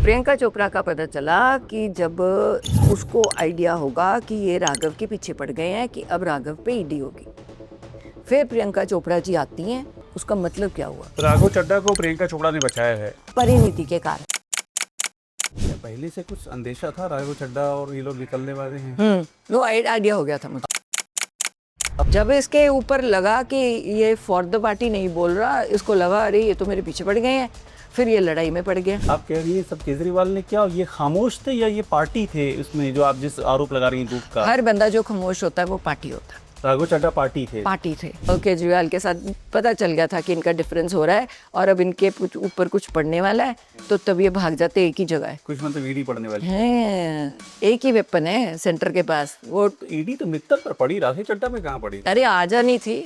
प्रियंका चोपड़ा का पता चला कि जब उसको आइडिया होगा कि ये राघव के पीछे पड़ गए हैं कि अब राघव पे ईडी होगी, फिर प्रियंका चोपड़ा जी आती हैं। उसका मतलब क्या हुआ? राघव चड्ढा को प्रियंका चोपड़ा ने बचाया है। परिणीति के कारण। पहले से कुछ अंदेशा था राघव चड्ढा और ये लोग निकलने वाले हैं। वो आइडिया हो गया था मुझे। जब इसके ऊपर लगा कि ये फॉर द पार्टी नहीं बोल रहा, इसको लगा अरे ये तो मेरे पीछे पड़ गए हैं, फिर ये लड़ाई में पड़ गया। आप कह रही है सब केजरीवाल ने किया, ये खामोश थे या ये पार्टी थे उसमें जो आप जिस आरोप लगा रही हैं दूध का? हर बंदा जो खामोश होता है वो पार्टी होता है। राघव चड्ढा पार्टी थे। और केजरीवाल के साथ पता चल गया था कि इनका डिफरेंस हो रहा है और अब इनके ऊपर कुछ पड़ने वाला है, तो तब ये भाग जाते एक ही जगह है। कुछ मतलब ईडी पड़ने वाली है, एक ही वेपन है सेंटर के पास। वो ईडी तो मित्तल पर पड़ी, राघव चड्ढा में कहाँ पड़ी? अरे आ जानी थी।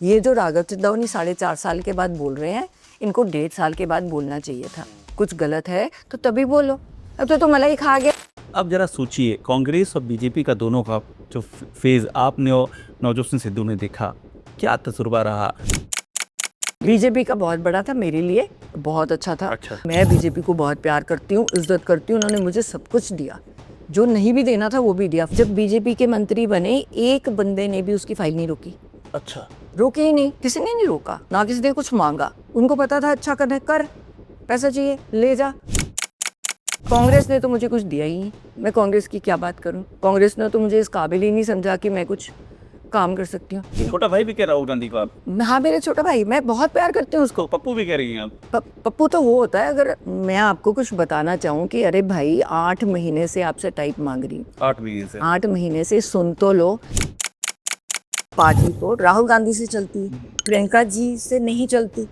ये जो राघव चड्ढा 4.5 साल के बाद बोल रहे हैं, इनको 1.5 साल के बाद बोलना चाहिए था। कुछ गलत है तो तभी बोलो, अब तो मलाई खा गया। अब जरा सोचिए, कांग्रेस और बीजेपी का दोनों का जो फेज आपने और नवजोत सिंह सिद्धू ने देखा, क्या तजुर्बा रहा? बीजेपी का बहुत बड़ा था, मेरे लिए बहुत अच्छा था। अच्छा। मैं बीजेपी को बहुत प्यार करती हूँ, इज्जत करती हूँ। उन्होंने मुझे सब कुछ दिया, जो नहीं भी देना था वो भी दिया। जब बीजेपी के मंत्री बने, एक बंदे ने भी उसकी फाइल नहीं रोकी। अच्छा। रोके ही नहीं, किसी ने नहीं रोका, ना किसी ने कुछ मांगा। उनको पता था अच्छा करना, कर, पैसा चाहिए ले जा। कांग्रेस ने तो मुझे कुछ दिया ही नहीं। मैं कांग्रेस की क्या बात करूं? कांग्रेस ने तो मुझे इस काबिल ही नहीं समझा कि मैं कुछ काम कर सकती हूँ। छोटा भाई भी कह राहुल गांधी को आप? हाँ, मेरे छोटा भाई, मैं बहुत प्यार करती हूँ उसको। पप्पू भी कह रही हैं आप? पप्पू तो वो होता है, अगर मैं आपको कुछ बताना चाहूँ कि अरे भाई 8 महीने से आपसे टाइप मांग रही हूँ। 8 महीने से? 8 महीने से सुन तो लो। पार्टी तो राहुल गांधी से चलती, प्रियंका जी से नहीं चलती।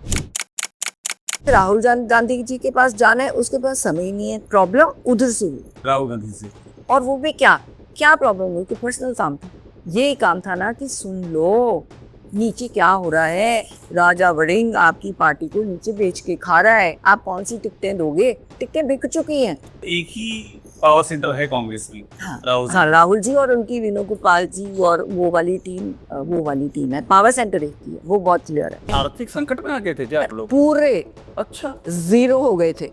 राहुल गांधी जी के पास जाना है, उसके पास समय ही नहीं है। प्रॉब्लम उधर से हुई, राहुल गांधी से। और वो भी क्या प्रॉब्लम हुई कि पर्सनल काम था। ये काम था ना कि सुन लो नीचे क्या हो रहा है। राजा वड़िंग आपकी पार्टी को नीचे बेच के खा रहा है, आप कौन सी टिकटें दोगे? टिकटें बिक चुकी हैं। एक ही पावर सेंटर है कांग्रेस में। हाँ, राहुल जी और उनकी वेणुगोपाल जी और वो वाली टीम है। पावर सेंटर एक ही है, वो बहुत क्लियर है। आर्थिक संकट में आ गए थे क्या आप लोग? पूरे अच्छा, जीरो हो गए थे।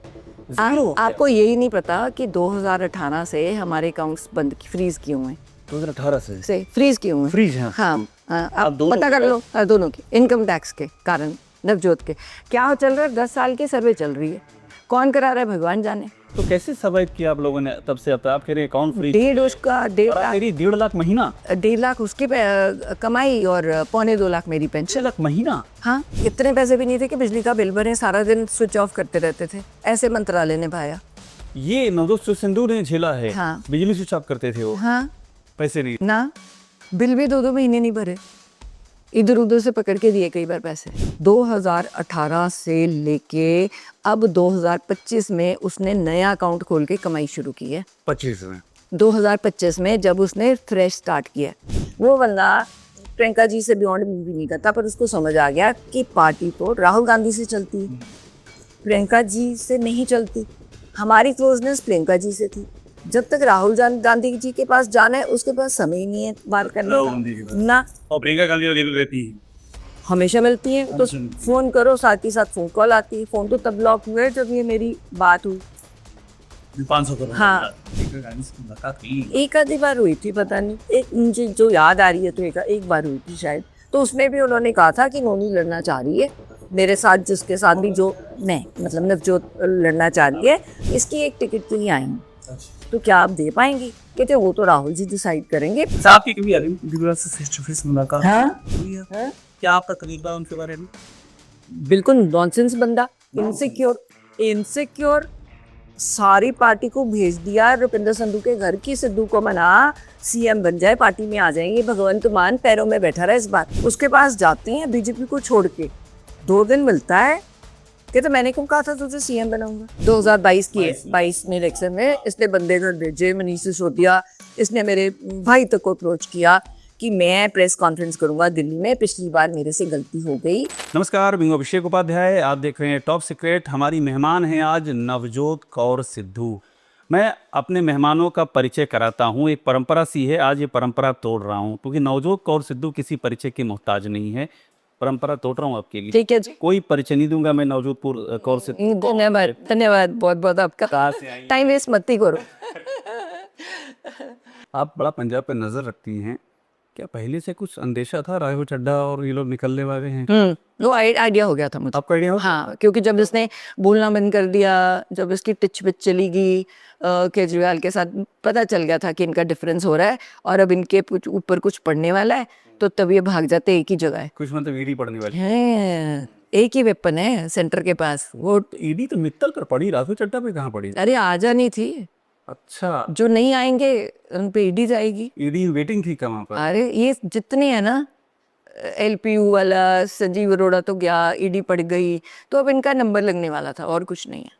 आपको यही नहीं पता कि 2018 से हमारे अकाउंट्स फ्रीज किए हुए हैं। 2018 से फ्रीज किए हुए हैं। फ्रीज है? हाँ, आप पता कर लो। दोनों के इनकम टैक्स के कारण, नवजोत के क्या चल रहा है। 10 साल की सर्वे चल रही है, कौन करा रहा है भगवान जाने। तो कैसे सर्वाइव किया आप लोगों ने तब से अब तक? आप कह रहे हैं अकाउंट फ्रीज। 1.5 लाख महीना? 1.5 लाख उसकी कमाई और 2.25 लाख मेरी पेंशन। 6 लाख महीना? हाँ, इतने पैसे भी नहीं थे कि बिजली का बिल भरें, सारा दिन स्विच ऑफ करते रहते थे। ऐसे मंत्रालय ने पाया। ये नवजोत सिद्धू ने झेला है। हाँ। बिजली स्विच ऑफ करते थे वो। हाँ, पैसे नहीं ना बिल भी 2-2 महीने नहीं भरे, इधर उधर से पकड़ के दिए कई बार पैसे। 2018 से लेके अब 2025 में उसने नया अकाउंट खोल के कमाई शुरू की है। 25 में? 2025 में जब उसने फ्रेश स्टार्ट किया। वो बंदा प्रियंका जी से बियॉन्ड मूव भी नहीं करता, पर उसको समझ आ गया कि पार्टी तो राहुल गांधी से चलती है, प्रियंका जी से नहीं चलती। हमारी क्लोजनेस प्रियंका जी से थी। जब तक राहुल गांधी जी के पास जाना है, उसके पास समय ही नहीं है बात करने का ना। और प्रियंका गांधी अवेलेबल रहती है? हमेशा मिलती है, तो फोन करो, साथ ही साथ फोन कॉल आती है। फोन तो तब ब्लॉक हुए जब ये मेरी बात हुई। 500 करोड़? हाँ, एक आधी बार हुई थी, पता नहीं, एक मुझे जो याद आ रही है, तो एक बार हुई थी शायद। तो उसमें भी उन्होंने कहा था कि नोनी लड़ना चाह रही है मेरे साथ, जिसके साथ भी जो मैं मतलब नवजोत लड़ना चाह रही है, इसकी एक टिकट के लिए आई हूँ, तो क्या आप दे पाएंगे? कहते वो तो राहुल जी डिसाइड करेंगे। आपकी कभी अरविंद से फेस टू फेस मुलाकात? हाँ? क्या आपका तजुर्बा उनके बारे में? बिल्कुल नॉनसेंस बंदा, इनसिक्योर, सारी पार्टी को भेज दिया रुपिंदर संधू के घर की। सिद्धू को मना, सीएम बन जाए, पार्टी में आ जाएंगे, भगवंत मान पैरों में बैठा रहा इस बार। उसके पास जाते हैं बीजेपी को छोड़ के, 2 दिन मिलता है, कहते मैंने क्यों कहा था तुझे सीएम बनाऊंगा। 2022 में इलेक्शन में इसने बंदे घर भेजे, मनीष सिसोदिया, इसने मेरे भाई तक को अप्रोच किया कि मैं प्रेस कॉन्फ्रेंस करूंगा दिल्ली में, पिछली बार मेरे से गलती हो गई। नमस्कार, मैं अभिषेक उपाध्याय, आप देख रहे हैं टॉप सीक्रेट। हमारी मेहमान हैं आज नवजोत कौर सिद्धू। मैं अपने मेहमानों का परिचय कराता हूं, एक परंपरा सी है, आज ये परंपरा तोड़ रहा हूं, क्योंकि नवजोत कौर सिद्धू किसी परिचय की मोहताज नहीं है। परंपरा तोड़ रहा हूँ आपके लिए। ठीक है जी, कोई परिचय नहीं दूंगा मैं नवजोधपुर कौर से। धन्यवाद धन्यवाद बहुत बहुत आपका। कहाँ से आई? टाइम वेस्ट मत ही करो। आप बड़ा पंजाब पे नजर रखती हैं, क्या पहले से कुछ अंदेशा था राघव चड्ढा और ये लोग निकलने वाले हैं? वो आइडिया हो गया था मुझे। आपका आइडिया? हाँ, क्योंकि जब इसने बोलना बंद कर दिया, जब इसकी टिच पिच चली गई केजरीवाल के साथ, पता चल गया था कि इनका डिफरेंस हो रहा है और अब इनके ऊपर कुछ पड़ने वाला है, तो तब ये भाग जाते एक ही जगह है। कुछ मतलब ईडी पड़ने वाली हैं, एक ही वेपन है सेंटर के पास। वो ईडी तो मित्तल पर पड़ी, राघव चड्ढा पे कहाँ पड़ी? अरे आ जानी थी, अच्छा, जो नहीं आएंगे उन पे ईडी जाएगी। ईडी वेटिंग थी कहाँ पर? अरे ये जितने हैं ना, एलपीयू वाला संजीव अरोड़ा तो गया, ईडी पड़ गई, तो अब इनका नंबर लगने वाला था और कुछ नहीं है।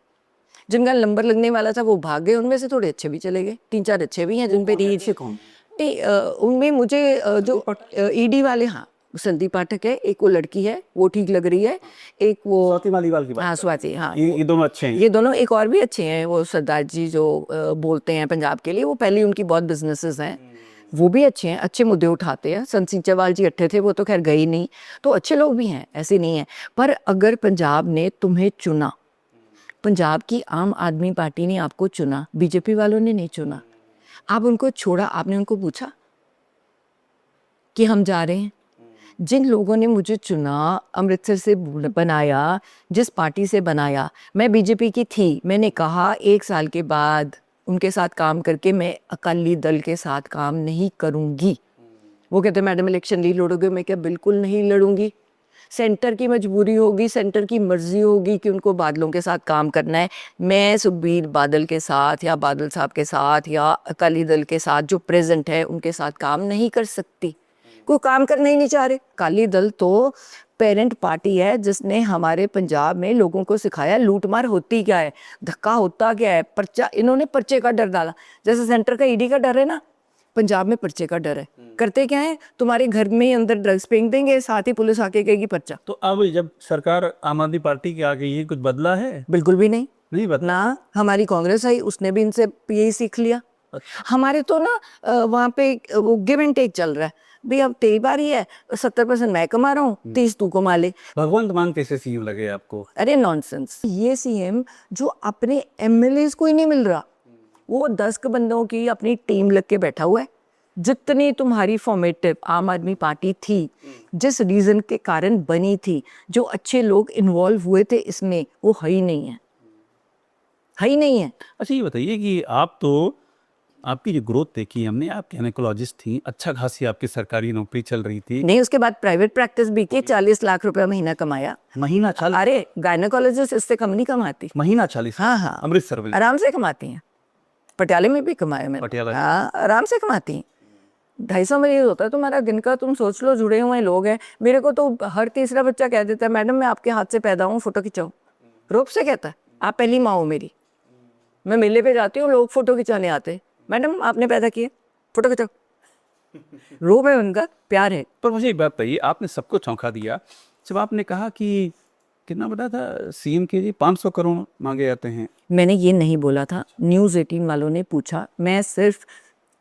जिनका नंबर लगने वाला था वो भाग गए, उनमें से थोड़े अच्छे भी चले गए, 3-4 अच्छे भी हैं जिन पे रीड से कौन नहीं। उनमें मुझे जो ईडी वाले, हाँ संदीप पाठक है, एक वो लड़की है वो ठीक लग रही है, एक वो स्वाति मालीवाल की बात। हाँ स्वाति, हाँ ये दोनों अच्छे हैं। ये दोनों, एक और भी अच्छे हैं, वो सरदार जी जो बोलते हैं पंजाब के लिए, वो पहले उनकी बहुत बिजनेसेस हैं, वो भी अच्छे हैं, अच्छे मुद्दे उठाते हैं। संत सिंचावाल जी अच्छे थे, वो तो खैर गए ही नहीं, तो अच्छे लोग भी हैं, ऐसे नहीं है। पर अगर पंजाब ने तुम्हें चुना, पंजाब की आम आदमी पार्टी ने आपको चुना, बीजेपी वालों ने नहीं चुना, आप उनको छोड़ा, आपने उनको पूछा कि हम जा रहे हैं? जिन लोगों ने मुझे चुना, अमृतसर से बनाया, जिस पार्टी से बनाया, मैं बीजेपी की थी, मैंने कहा 1 साल के बाद उनके साथ काम करके मैं अकाली दल के साथ काम नहीं करूंगी। वो कहते मैडम इलेक्शन नहीं लड़ोगे? मैं क्या बिल्कुल नहीं लड़ूंगी। सेंटर की मजबूरी होगी, सेंटर की मर्जी होगी कि उनको बादलों के साथ काम करना है। मैं सुखबीर बादल के साथ या बादल साहब के साथ या अकाली दल के साथ जो प्रेजेंट है उनके साथ काम नहीं कर सकती। कोई काम करना ही नहीं चाह रहे। अकाली दल तो पेरेंट पार्टी है जिसने हमारे पंजाब में लोगों को सिखाया लूटमार होती क्या है, धक्का होता क्या है, पर्चा, इन्होंने पर्चे का डर डाला। जैसे सेंटर का ईडी का डर है ना, पंजाब में पर्चे का डर है। करते क्या है, तुम्हारे घर में ही अंदर ड्रग्स फेंक देंगे, साथ ही पुलिस आके कहेगी पर्चा। तो अब जब सरकार आम आदमी पार्टी की आ गई है, कुछ बदला है? बिल्कुल भी नहीं, नहीं बदला ना। हमारी कांग्रेस आई, उसने भी इनसे यही सीख लिया। हमारे तो ना वहाँ पे वो गिव एंड टेक चल रहा है। भाई अब तेरी बारी है, 70% मैं कमा रहा हूँ, 30 तू कमा ले। भगवंत मान कैसे सीएम लगे आपको? अरे नॉनसेंस। ये सीएम जो अपने एमएलएस को ही नहीं मिल रहा, वो 10 बंदों की अपनी टीम लग के बैठा हुआ है। जितनी तुम्हारी फॉर्मेटिव आम आदमी पार्टी थी, जिस रीजन के कारण बनी थी, जो अच्छे लोग इन्वॉल्व हुए थे इसमें, वो है ही नहीं है, है ही नहीं है। अच्छा ये बताइए कि आप तो, आपकी जो ग्रोथ देखी हमने, आप गायनेकोलॉजिस्ट थी, अच्छा खासी आपकी सरकारी नौकरी चल रही थी। नहीं, उसके बाद प्राइवेट प्रैक्टिस भी की, 40 लाख रुपया महीना कमाया। महीना 40? अरे गायनेकोलॉजिस्ट इससे कम नहीं कमाती। महीना 40? हाँ हाँ, अमृतसर में आराम से कमाती हैं। पटियाले में भी कमाया मैंने। पटियाला? हाँ, आराम से कमाती हैं। 250 मरीज होता है तुम्हारा दिन का, तुम सोच लो, जुड़े हुए लोग हैं। मेरे को तो हर तीसरा बच्चा कह देता है मैडम मैं आपके हाथ से पैदा हूँ, फोटो खिंचाओ। रोब से कहता है आप पहली माँ हो मेरी। मैं मेले पे जाती हूँ, लोग फोटो खिंचाने आते हैं, मैडम आपने पैदा किए, फोटो खिंचाओ। रोब है उनका, प्यार है। पर मुझे एक बात बताइए, आपने सबको चौंका दिया जब आपने कहा कि कितना बता था सीएम के लिए 500 करोड़ मांगे जाते हैं। मैंने ये नहीं बोला था, न्यूज़ 18 वालों ने पूछा। मैं सिर्फ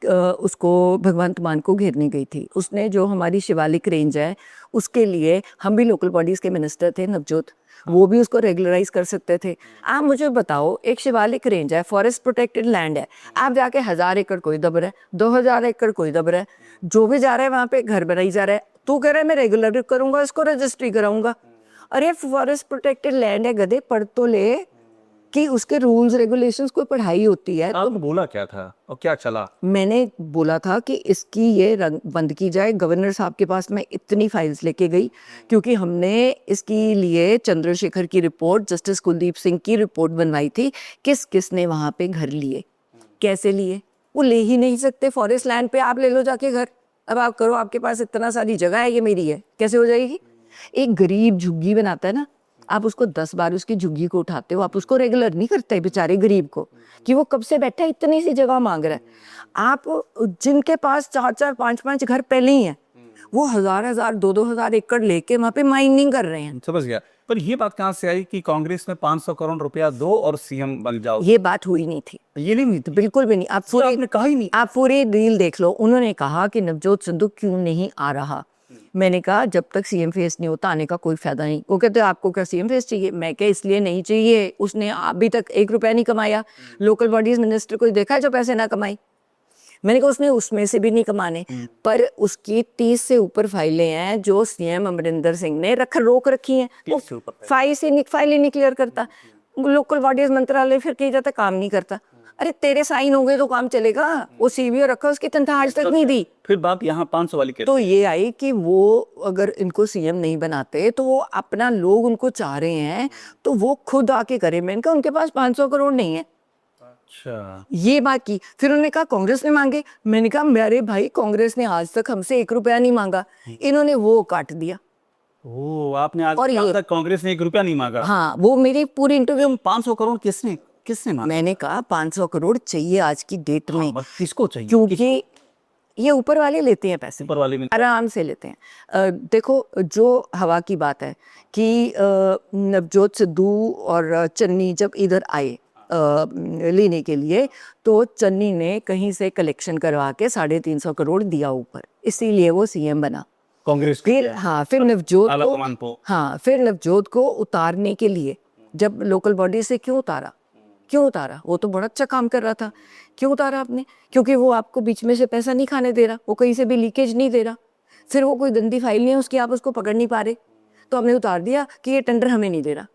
उसको भगवंत मान को घेरने गई थी। उसने जो हमारी शिवालिक रेंज है उसके लिए, हम भी लोकल बॉडीज़ के मिनिस्टर थे नवजोत, वो भी उसको रेगुलराइज कर सकते थे। आप मुझे बताओ, एक शिवालिक रेंज है, फॉरेस्ट प्रोटेक्टेड लैंड है, आप जाके 1000 एकड़ कोई दब रहा है, 2000 एकड़ कोई दब रहा है, जो भी जा रहा है वहाँ पे घर बनाई जा रहा है। तू कह रहा है मैं रेगुलर करूँगा, इसको रजिस्ट्री कराऊंगा। अरे फॉरेस्ट प्रोटेक्टेड लैंड है, गधे पढ़ तो ले कि उसके रूल्स रेगुलेशंस कोई पढ़ाई होती है। आपने बोला क्या था और क्या चला? मैंने बोला था कि इसकी ये रंग बंद की जाए। गवर्नर साहब के पास मैं इतनी फाइल्स लेके गई, क्योंकि हमने इसके लिए चंद्रशेखर की रिपोर्ट, जस्टिस कुलदीप सिंह की रिपोर्ट बनवाई थी, किस किस ने वहाँ पे घर लिए, कैसे लिए। वो ले ही नहीं सकते फॉरेस्ट लैंड पे, आप ले लो जाके घर। अब आप करो, आपके पास इतना सारी जगह है, ये मेरी है, कैसे हो जाएगी? एक गरीब झुग्गी बनाता है ना, आप उसको 10 बार उसकी झुग्गी को उठाते हो, आप उसको रेगुलर नहीं करते बेचारे गरीब को, कि वो कब से बैठा है, इतनी सी जगह मांग रहा है। आप जिनके पास 4-4, 5-5 घर पहले ही हैं, वो 1000-1000, 2-2000 एकड़ लेके वहाँ पे माइनिंग कर रहे हैं। समझ गया। पर ये बात कहाँ से आई कि कांग्रेस में 500 करोड़ रुपया दो और सीएम बन जाओ? ये बात हुई नहीं थी, ये नहीं थी, बिल्कुल भी नहीं। आप आपने कहा ही नहीं। आप पूरी डील देख लो। उन्होंने कहा कि नवजोत सिद्धू क्यों नहीं आ रहा, मैंने कहा जब तक सीएम फेस नहीं होता आने का कोई फायदा नहीं। वो कहते आपको क्या सीएम फेस चाहिए? मैं क्या इसलिए नहीं चाहिए, उसने अभी तक 1 रुपया नहीं कमाया। लोकल बॉडीज मिनिस्टर को देखा है जो पैसे ना कमाई? मैंने कहा उसने उसमें से भी नहीं कमाने, पर उसकी 30 से ऊपर फाइलें हैं जो सीएम अमरिंदर सिंह ने रोक रखी हैं। वो फाइल ही नहीं क्लियर करता। लोकल बॉडीज मंत्रालय फिर कही जाता काम नहीं करता। अरे तेरे साइन हो गए तो काम चलेगा। वो सीवीओ रखा, उसकी तनख्वाह आज तक नहीं दी। फिर बात यहाँ 500 वाली तो ये आई कि वो अगर इनको सीएम नहीं बनाते तो वो अपना लोग उनको चाह रहे हैं तो वो खुद आके करे। मैंने कहा उनके पास 500 करोड़ नहीं है। अच्छा, ये बात की। फिर उन्होंने कहा कांग्रेस ने मांगे। मैंने कहा मेरे भाई कांग्रेस ने आज तक हमसे 1 रुपया नहीं मांगा, इन्होंने वो काट दिया। ओ आपने आज और ये तक कांग्रेस ने 1 रुपया नहीं मांगा। हाँ, वो मेरी पूरी इंटरव्यू 500 करोड़ किसने किसने मांगा? मैंने कहा 500 करोड़ चाहिए आज की डेट में, किसको चाहिए? क्योंकि ये ऊपर वाले लेते हैं पैसे, ऊपर वाले में आराम से लेते हैं। देखो जो हवा की बात है कि नवजोत सिद्धू और चन्नी जब इधर आए लेने के लिए, तो चन्नी ने कहीं से कलेक्शन करवा के 350 करोड़ दिया ऊपर, इसीलिए वो सीएम बना। कांग्रेस फिर हाँ, फिर नवजोत आला को कमान को फिर नवजोत को उतारने के लिए जब लोकल बॉडी से क्यों उतारा? वो तो बड़ा अच्छा काम कर रहा था। क्यों उतारा आपने? क्योंकि वो आपको बीच में से पैसा नहीं खाने दे रहा, वो कहीं से भी लीकेज नहीं दे रहा। फिर वो कोई गंदी फाइल नहीं है उसकी, आप उसको पकड़ नहीं पा रहे, तो हमने उतार दिया कि ये टेंडर हमें नहीं दे रहा।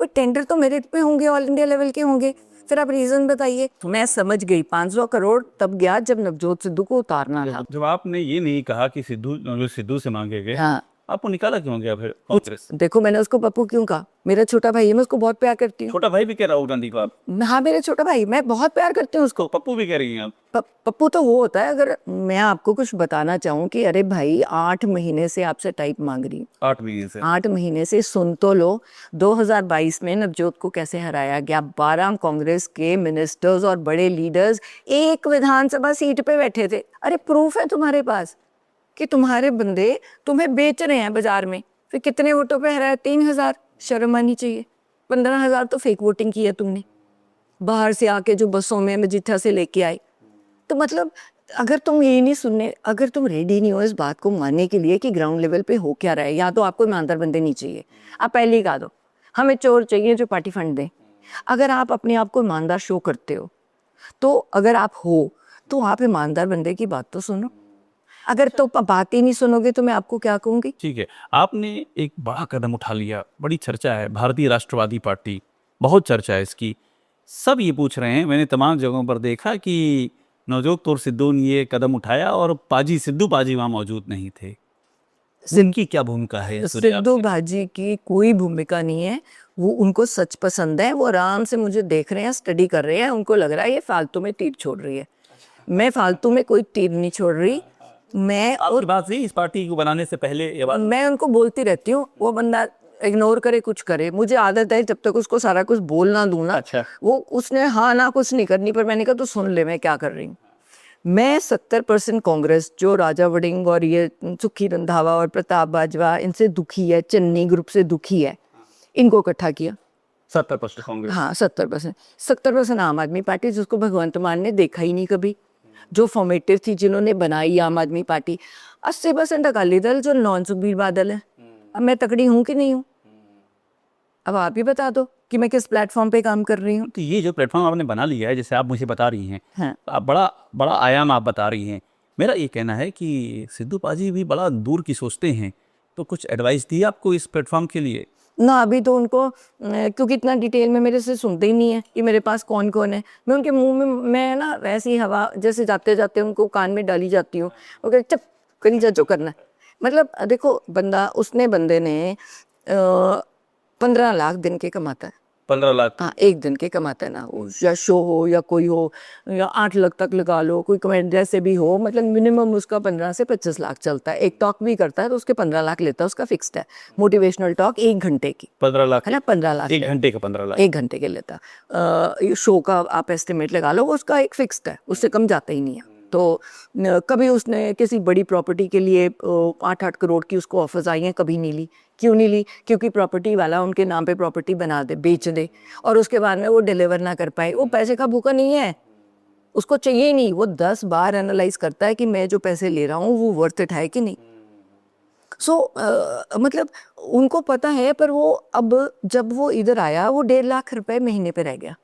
पर टेंडर तो मेरिट पे होंगे, ऑल इंडिया लेवल के होंगे। फिर आप रीजन बताइए। मैं समझ गई 500 करोड़ तब गया जब नवजोत सिद्धू को उतारना था। जब आपने ये नहीं कहा कि सिद्धू से मांगे गए, हाँ, आपको निकाला क्यों गया फिर कांग्रेस? देखो मैंने उसको पप्पू क्यों कहा? मेरा छोटा भाई है, मैं उसको बहुत प्यार करती हूँ। छोटा भाई भी कह राहुल गांधी को आप? हाँ, मेरा छोटा भाई, मैं बहुत प्यार करती हूँ उसको। पप्पू भी कह रही हैं आप? पप्पू तो वो होता है अगर मैं आपको कुछ बताना चाहूँ कि अरे भाई 8 महीने से आपसे टाइप मांग रही हूँ। 8 महीने से? 8 महीने से सुन तो लो। 2022 में नवजोत को कैसे हराया गया? 12 कांग्रेस के मिनिस्टर्स और बड़े लीडर्स एक विधानसभा सीट पे बैठे थे। अरे प्रूफ है तुम्हारे पास कि तुम्हारे बंदे तुम्हें बेच रहे हैं बाजार में। फिर कितने वोटों पे हराया? 3000। शर्म आनी चाहिए। 15,000 तो फेक वोटिंग की है तुमने, बाहर से आके जो बसों में मजीठा से लेके आए। तो मतलब अगर तुम ये नहीं सुनने, अगर तुम रेडी नहीं हो इस बात को मानने के लिए कि ग्राउंड लेवल पे हो क्या रहा है, या तो आपको ईमानदार बंदे नहीं चाहिए। आप पहले ही कहा दो हमें चोर चाहिए जो पार्टी फंड दें। अगर आप अपने आप को ईमानदार शो करते हो, तो अगर आप हो तो आप ईमानदार बंदे की बात तो सुनो। अगर तो बात ही नहीं सुनोगे तो मैं आपको क्या कहूँगी? ठीक है, आपने एक बड़ा कदम उठा लिया, बड़ी चर्चा है भारतीय राष्ट्रवादी पार्टी, बहुत चर्चा है इसकी। सब ये पूछ रहे हैं, मैंने तमाम जगहों पर देखा कि नवजोत और सिद्धू ने ये कदम उठाया और सिद्धू पाजी वहाँ मौजूद नहीं थे। उनकी क्या भूमिका है? सिद्धू भाजी की कोई भूमिका नहीं है। वो उनको सच पसंद है, वो आराम से मुझे देख रहे हैं, स्टडी कर रहे हैं। उनको लग रहा है ये फालतू में तीर छोड़ रही है। मैं फालतू में कोई तीर नहीं छोड़ रही। मैं और बात सही, इस पार्टी को बनाने से पहले ये बात मैं उनको बोलती रहती हूँ, वो बंदा इग्नोर करे कुछ करे, मुझे आदत है जब तक उसको सारा कुछ बोलना दूं ना। अच्छा। वो उसने हाँ ना कुछ नहीं करनी, पर मैंने कहा तो सुन ले मैं क्या कर रही हूँ। मैं 70% कांग्रेस जो राजा वड़िंग और ये सुखी रंधावा और प्रताप बाजवा इनसे दुखी है, चन्नी ग्रुप से दुखी है, इनको इकट्ठा किया। 70% कांग्रेस? हाँ 70% आम आदमी पार्टी, जिसको भगवंत मान ने देखा ही नहीं कभी, जो फॉर्मेटिव थी, जिन्होंने बनाई आम आदमी पार्टी। 80% अकाली दल जो नॉन सुखबीर बादल है। अब मैं तकड़ी हूँ कि नहीं हूँ? अब आप ही बता दो कि मैं किस प्लेटफॉर्म पे काम कर रही हूँ। तो ये जो प्लेटफॉर्म आपने बना लिया है, जैसे आप मुझे बता रही हैं, हाँ। आप बड़ा बड़ा आयाम आप बता रही हैं। मेरा ये कहना है कि सिद्धू पाजी भी बड़ा दूर की सोचते हैं, तो कुछ एडवाइस दी आपको इस प्लेटफॉर्म के लिए? ना अभी तो उनको क्योंकि इतना डिटेल में मेरे से सुनते ही नहीं है कि मेरे पास कौन कौन है। मैं उनके मुंह में मैं ना वैसी हवा जैसे जाते जाते उनको कान में डाली जाती हूँ। वो कहते चुप करी जा जो करना है। मतलब देखो बंदे ने 15 लाख दिन के कमाता है। 15 लाख? हाँ, एक दिन के कमाता है ना, वो या शो हो या कोई हो, या 8 लाख तक लगा लो, कोई कमेंट जैसे भी हो, मतलब मिनिमम उसका 15 से 25 लाख चलता है। एक टॉक भी करता है तो उसके 15 लाख लेता है, उसका फिक्स्ड है। मोटिवेशनल टॉक 1 घंटे की 15 लाख है ना, 15 लाख 1 घंटे का 15 लाख? 1 घंटे के लेता। शो का आप एस्टिमेट लगा लो, उसका एक फिक्स्ड है, उससे कम जाता ही नहीं है। तो कभी उसने किसी बड़ी प्रॉपर्टी के लिए 8-8 करोड़ की उसको ऑफर्स आई हैं, कभी नहीं ली। क्यों नहीं ली? क्योंकि प्रॉपर्टी वाला उनके नाम पे प्रॉपर्टी बना दे, बेच दे, और उसके बाद में वो डिलीवर ना कर पाए। वो पैसे का भूखा नहीं है, उसको चाहिए ही नहीं। वो 10 बार एनालाइज करता है कि मैं जो पैसे ले रहा हूँ वो वर्थ इट है कि नहीं। मतलब उनको पता है, पर वो अब जब वो इधर आया वो 1.5 लाख रुपए महीने पे रह गया,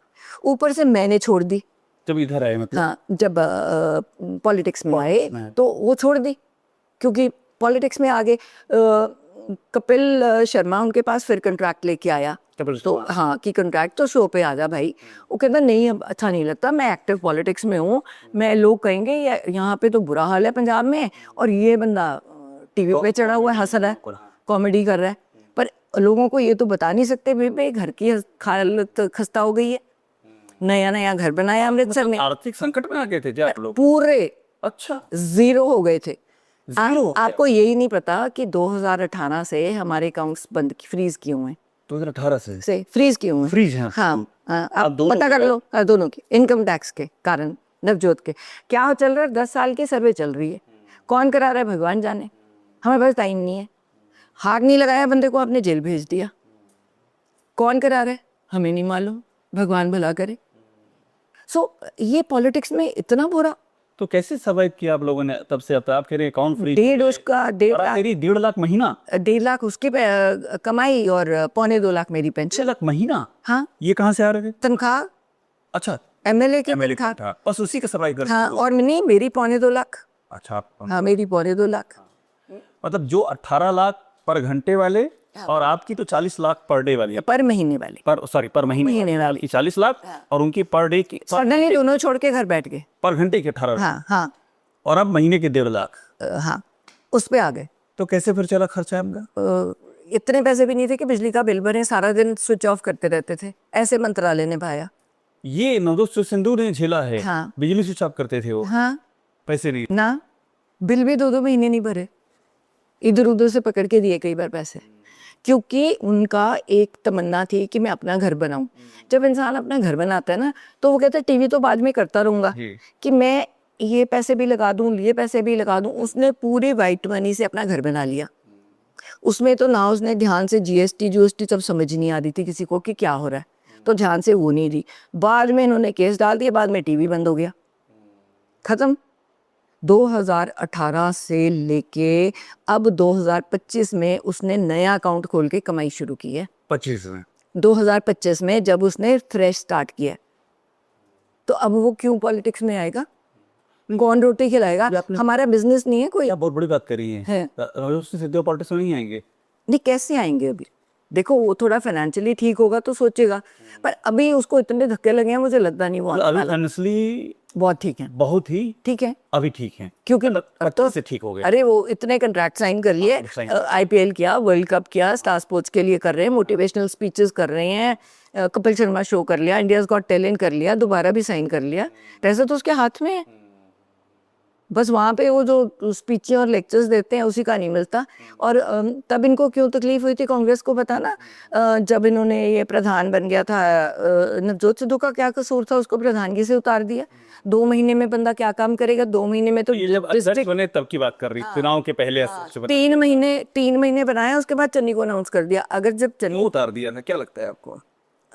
ऊपर से मैंने छोड़ दी। जब इधर आए मतलब हाँ, जब पॉलिटिक्स में आए तो वो छोड़ दी, क्योंकि पॉलिटिक्स में आगे कपिल शर्मा उनके पास फिर कंट्रैक्ट लेके आया, तो हाँ कि कंट्रैक्ट तो शो पे आ जा भाई। वो कहता नहीं अब अच्छा नहीं लगता, मैं एक्टिव पॉलिटिक्स में हूँ, मैं लोग कहेंगे यहाँ पे तो बुरा हाल है पंजाब में, और ये बंदा टीवी पे चढ़ा हुआ है, हंस रहा है, कॉमेडी कर रहा है, पर लोगों को ये तो बता नहीं सकते भाई घर की हालत खस्ता हो गई है, नया नया घर बनाया अमृतसर में, आर्थिक संकट में आ गए थे आप लोग? पूरे अच्छा, जीरो हो गए थे। आपको यही नहीं पता कि 2018 से हमारे अकाउंट्स बंद फ्रीज किए हुए हैं, 2018 से फ्रीज किए हुए हैं। फ्रीज है? हाँ, आप पता कर लो, दोनों के इनकम टैक्स के कारण, नवजोत के क्या चल रहा है, 10 साल की सर्वे चल रही है, कौन करा रहा है भगवान जाने, हमें बस टाइम नहीं है। हाथ नहीं लगाया बंदे को, आपने जेल भेज दिया, कौन करा रहा है हमें नहीं मालूम, भगवान भला करे। ये पॉलिटिक्स में इतना बुरा। तो कैसे सर्वाइव किया आप लोगों ने तब से अब तक? आप कह रहे हैं अकाउंट फ्रीज, 1.5 लाख महीना, 1.5 लाख उसकी कमाई और 1.25 लाख मेरी पेंशन। 6 लाख महीना? हाँ, ये कहाँ से आ रहे थे? तनख्वाह अच्छा, एमएलए की एमएलए तनख्वाह। था, बस उसी का सर्वाइव करते हाँ, हो? और नहीं मेरी 1.25 लाख। अच्छा, आप हाँ, मेरी 1.25 लाख। मतलब जो 18 लाख पर घंटे वाले और आपकी तो 40 लाख पर डे वाली है, पर महीने वाले, पर महीने वाली की 40 लाख और उनकी पर डे की नहीं, दोनों छोड़ के घर बैठ गए, पर घंटे के 18 लाख। हाँ हाँ और अब महीने के 1.5 लाख। हाँ, उस पे आ गए। तो कैसे फिर चला खर्चा आपका? इतने पैसे भी नहीं थे कि बिजली का बिल भरें, सारा दिन स्विच ऑफ करते रहते थे, ऐसे मंत्रालय ने पाया। ये नवजोत सिद्धू ने झेला है? हाँ। बिजली स्विच ऑफ करते थे वो? हाँ, पैसे नहीं ना, बिल भी 2-2 महीने नहीं भरे, इधर उधर से पकड़ के दिए कई बार पैसे, क्योंकि उनका एक तमन्ना थी कि मैं अपना घर बनाऊं। जब इंसान अपना घर बनाता है ना, तो वो कहता है टीवी तो बाद में करता रहूंगा, कि मैं ये पैसे भी लगा दूं, ये पैसे भी लगा दूं। उसने पूरे वाइट मनी से अपना घर बना लिया। उसमें तो ना उसने ध्यान से जीएसटी सब समझ नहीं आ रही थी किसी को कि क्या हो रहा है, तो ध्यान से वो नहीं दी। बाद में इन्होंने केस डाल दिया, बाद में टीवी बंद हो गया, खत्म। 2018 से लेके अब 2025 में उसने नया अकाउंट खोल के कमाई शुरू की है। 25 में? 2025 में जब उसने फ्रेश स्टार्ट किया, तो अब वो क्यों पॉलिटिक्स में आएगा? कौन रोटी खिलाएगा? हमारा बिजनेस नहीं है कोई। आप बहुत बड़ी बात कर रही है। नवजोत सिद्धू पॉलिटिक्स में नहीं आएंगे? नहीं, कैसे आएंगे? अभी देखो, वो थोड़ा फाइनेंशियली ठीक होगा तो सोचेगा, पर अभी उसको इतने धक्के लगे हैं, मुझे लगता नहीं वो अभी फाइनेंशियली बहुत ठीक है, बहुत ही ठीक है, अभी ठीक है, क्योंकि तो से ठीक हो गया। अरे वो इतने कंट्रैक्ट साइन कर लिए, आईपीएल किया, वर्ल्ड कप किया, स्टार स्पोर्ट्स के लिए कर रहे हैं, मोटिवेशनल स्पीचेस कर रहे हैं, कपिल शर्मा शो कर लिया, इंडियाज गॉट टैलेंट कर लिया, दोबारा भी साइन कर लिया। पैसा तो उसके हाथ में है, बस वहाँ पे वो जो स्पीचें और लेक्चर्स देते हैं उसी का नहीं मिलता। और तब इनको क्यों तकलीफ हुई थी कांग्रेस को, बताना, जब इन्होंने ये प्रधान बन गया था, नवजोत सिद्धू का क्या कसूर था, उसको प्रधानगी से उतार दिया। 2 महीने में बंदा क्या काम करेगा? 2 महीने में तो जब अध्यक्ष बने तब की बात कर रही, चुनाव के पहले 3 महीने बनाया, उसके बाद चन्नी को अनाउंस कर दिया। अगर जब चन्नी उतार दिया ना, क्या लगता है आपको?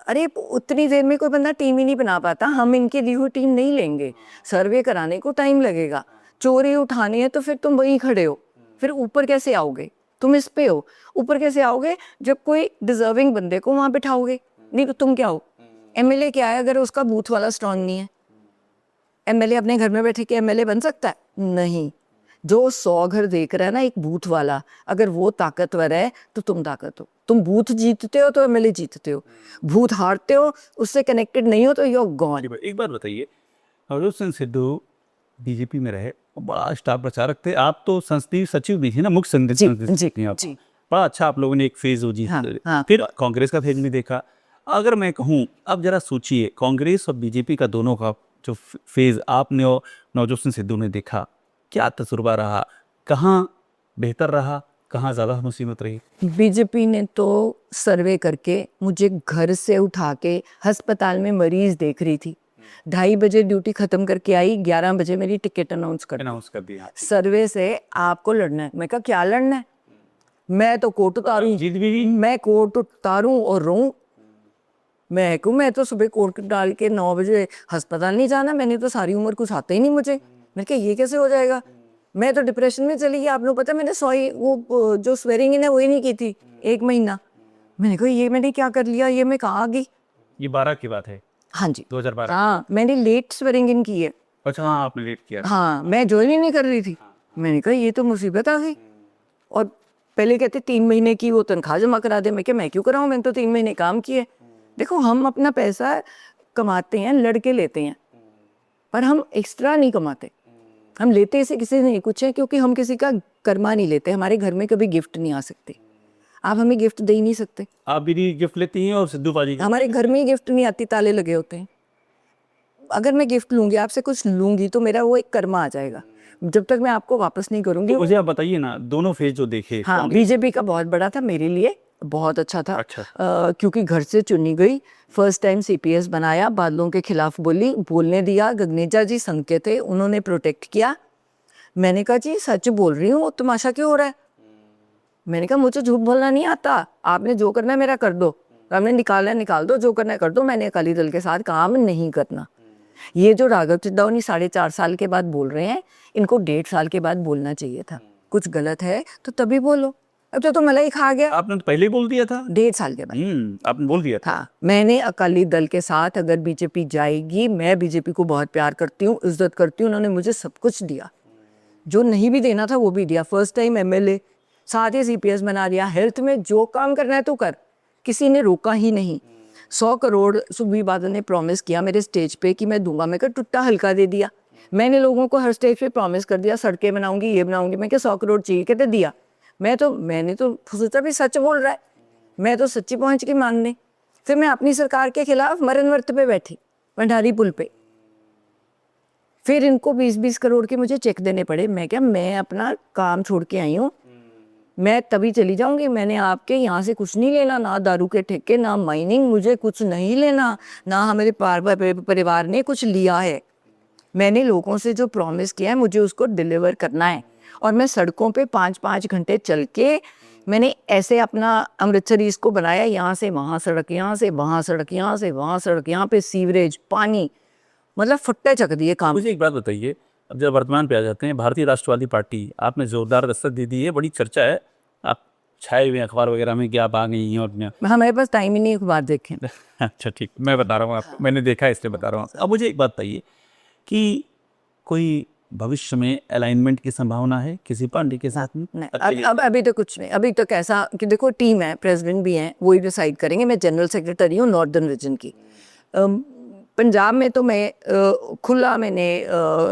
अरे उतनी देर में कोई बंदा टीम ही नहीं बना पाता, हम इनकी दी हुई टीम नहीं लेंगे, सर्वे कराने को टाइम लगेगा, चोरी उठानी है तो फिर तुम वहीं खड़े हो, फिर ऊपर कैसे आओगे? तुम इस पे हो, ऊपर कैसे आओगे जब कोई डिजर्विंग बंदे को वहां बिठाओगे? नहीं तो तुम क्या हो? एमएलए क्या है अगर उसका बूथ वाला स्ट्रांग नहीं है? एमएलए अपने घर में बैठे के एमएलए बन सकता है? नहीं। जो 100 घर देख रहा है ना एक बूथ वाला, अगर वो ताकतवर है तो तुम ताकत हो। तुम बूथ जीतते हो तो एमएलए जीतते हो, बूथ हारते हो, उससे कनेक्टेड नहीं हो तो यू आर गॉन। एक बात बताइए, नवजोत सिद्धू बीजेपी में रहे, बड़ा स्टार प्रचारक थे, आप तो संसदीय सचिव भी थे ना, मुख्य संसदीय सचिव आप। बड़ा अच्छा आप लोगों ने एक फेज जीत, फिर कांग्रेस का फेज भी देखा। अगर मैं कहूँ अब जरा सोचिए, कांग्रेस और बीजेपी का दोनों का जो फेज आपने और नवजोत सिद्धू ने देखा, क्या तजुर्बा रहा? कहाँ बेहतर रहा, कहाँ ज़्यादा मुसीबत रही? बीजेपी ने तो सर्वे करके मुझे घर से उठा के अस्पताल में मरीज देख रही थी, 2:30 बजे ड्यूटी खत्म करके आई, 11 बजे मेरी टिकट अनाउंस कर दिया। सर्वे से आपको लड़ना है। मैं कहा क्या लड़ना है? मैं तो कोर्ट उतारूं, मैं कोर्ट उतारूं और रोऊं। मैं तो सुबह कोर्ट डाल के 9 बजे अस्पताल नहीं जाना, मैंने तो सारी उम्र कुछ आता ही नहीं मुझे। मैंने कहा ये कैसे हो जाएगा? मैं तो डिप्रेशन में चली गई। आप लोग पता है, मैंने सॉरी वो जो स्वेरिंग इन है वही नहीं की थी 1 महीना। मैंने कहा ये मैंने क्या कर लिया, ये मैं कहाँ आ गई। ये 12 की बात है, हाँ जी 2012। हाँ, मैंने लेट स्वेरिंग इन की है। अच्छा हाँ, आपने लेट किया। हाँ, मैं ज्वाइन ही नहीं कर रही थी। मैंने कहा ये तो मुसीबत आ गई। और पहले कहते 3 महीने की वो तनख्वाह जमा करा दे। मैं क्या, मैं क्यों कराऊँ, मैंने तो 3 महीने काम किए। देखो हम अपना पैसा कमाते हैं, लड़के लेते हैं, पर हम एक्स्ट्रा नहीं कमाते। हम लेते इसे किसी से नहीं कुछ है, क्योंकि हम किसी का कर्मा नहीं लेते। हमारे घर में कभी गिफ्ट नहीं आ सकते, आप हमें गिफ्ट दे ही नहीं सकते। आप भी नहीं गिफ्ट लेती हैं और सिद्धू बाजी हमारे घर में ही गिफ्ट नहीं आती, ताले लगे होते हैं। अगर मैं गिफ्ट लूंगी, आपसे कुछ लूंगी, तो मेरा वो एक कर्मा आ जाएगा। जब तक मैं आपको वापस नहीं करूंगी। मुझे आप बताइए ना, दोनों फेज जो देखे। हाँ, बीजेपी का बहुत बड़ा था, मेरे लिए बहुत अच्छा था। अच्छा। क्योंकि घर से चुनी गई, फर्स्ट टाइम सीपीएस बनाया, बादलों के खिलाफ बोली, बोलने दिया। गगनेजा जी संघ के थे, उन्होंने प्रोटेक्ट किया। मैंने कहा जी सच बोल रही हूँ, तमाशा क्यों हो रहा है। मैंने कहा मुझे झूठ बोलना नहीं आता, आपने जो करना है मेरा कर दो, हमने निकालना है निकाल दो, जो करना है कर दो। मैंने अकाली दल के साथ काम नहीं करना। ये जो राघव चिद्दावनी 4.5 साल के बाद बोल रहे हैं, इनको 1.5 साल के बाद बोलना चाहिए था। कुछ गलत है तो तभी बोलो। अब तो मलाई खा गया। आपने तो पहले ही बोल दिया था। 1.5 साल के बाद आपने बोल दिया था। हाँ, मैंने अकाली दल के साथ, अगर बीजेपी जाएगी, मैं बीजेपी को बहुत प्यार करती हूँ, इज्जत करती हूँ। उन्होंने मुझे सब कुछ दिया, जो नहीं भी देना था वो भी दिया। फर्स्ट टाइम एमएलए, साथ ही सीपीएस बना दिया। हेल्थ में जो काम करना है तो कर, किसी ने रोका ही नहीं। 100 करोड़ सुखबीर बादल ने प्रॉमिस किया मेरे स्टेज पे कि मैं दूंगा। मैं क्या टुट्टा हल्का दे दिया। मैंने लोगों को हर स्टेज पे प्रॉमिस कर दिया, सड़कें बनाऊंगी, ये बनाऊंगी। मैं क्या 100 करोड़ चाहिए, कहते दिया। मैंने तो सोचा भी सच बोल रहा है, मैं तो सच्ची पहुंच गई मानने। फिर मैं अपनी सरकार के खिलाफ मरण वर्त पे बैठी, भंडारी पुल पे। फिर इनको 20-20 करोड़ के मुझे चेक देने पड़े। मैं क्या, मैं अपना काम छोड़ के आई हूँ, मैं तभी चली जाऊंगी। मैंने आपके यहाँ से कुछ नहीं लेना, ना दारू के ठेके, ना माइनिंग, मुझे कुछ नहीं लेना, ना हमारे परिवार ने कुछ लिया है। मैंने लोगों से जो प्रॉमिस किया है, मुझे उसको डिलीवर करना है। और मैं सड़कों पे 5-5 घंटे चल के, मैंने ऐसे अपना अमृतसर ईस्ट को बनाया, यहाँ से वहाँ सड़क, यहाँ से वहाँ सड़क, यहाँ से वहाँ सड़क, यहाँ पे सीवरेज, पानी, मतलब फट्टे चक दिए काम। मुझे एक बात बताइए, अब जब वर्तमान पे आ जाते हैं, भारतीय राष्ट्रवादी पार्टी आपने जोरदार दस्तक दे दी है, बड़ी चर्चा है, आप छाए हुए अखबार वगैरह में कि आप आ गई हैं और हमारे पास टाइम ही नहीं अखबार देखें। अच्छा ठीक, मैं बता रहा हूँ आपको, मैंने देखा है इसलिए बता रहा हूँ। अब मुझे एक बात बताइए कि कोई भविष्य में अलाइनमेंट की संभावना है किसी पार्टी के साथ में? नहीं, अब अभी तो कुछ नहीं। अभी तक ऐसा कि देखो टीम है, प्रेसिडेंट भी हैं, वही डिसाइड करेंगे। मैं जनरल सेक्रेटरी हूँ नॉर्दर्न रीजन की। पंजाब में तो मैं खुला, मैंने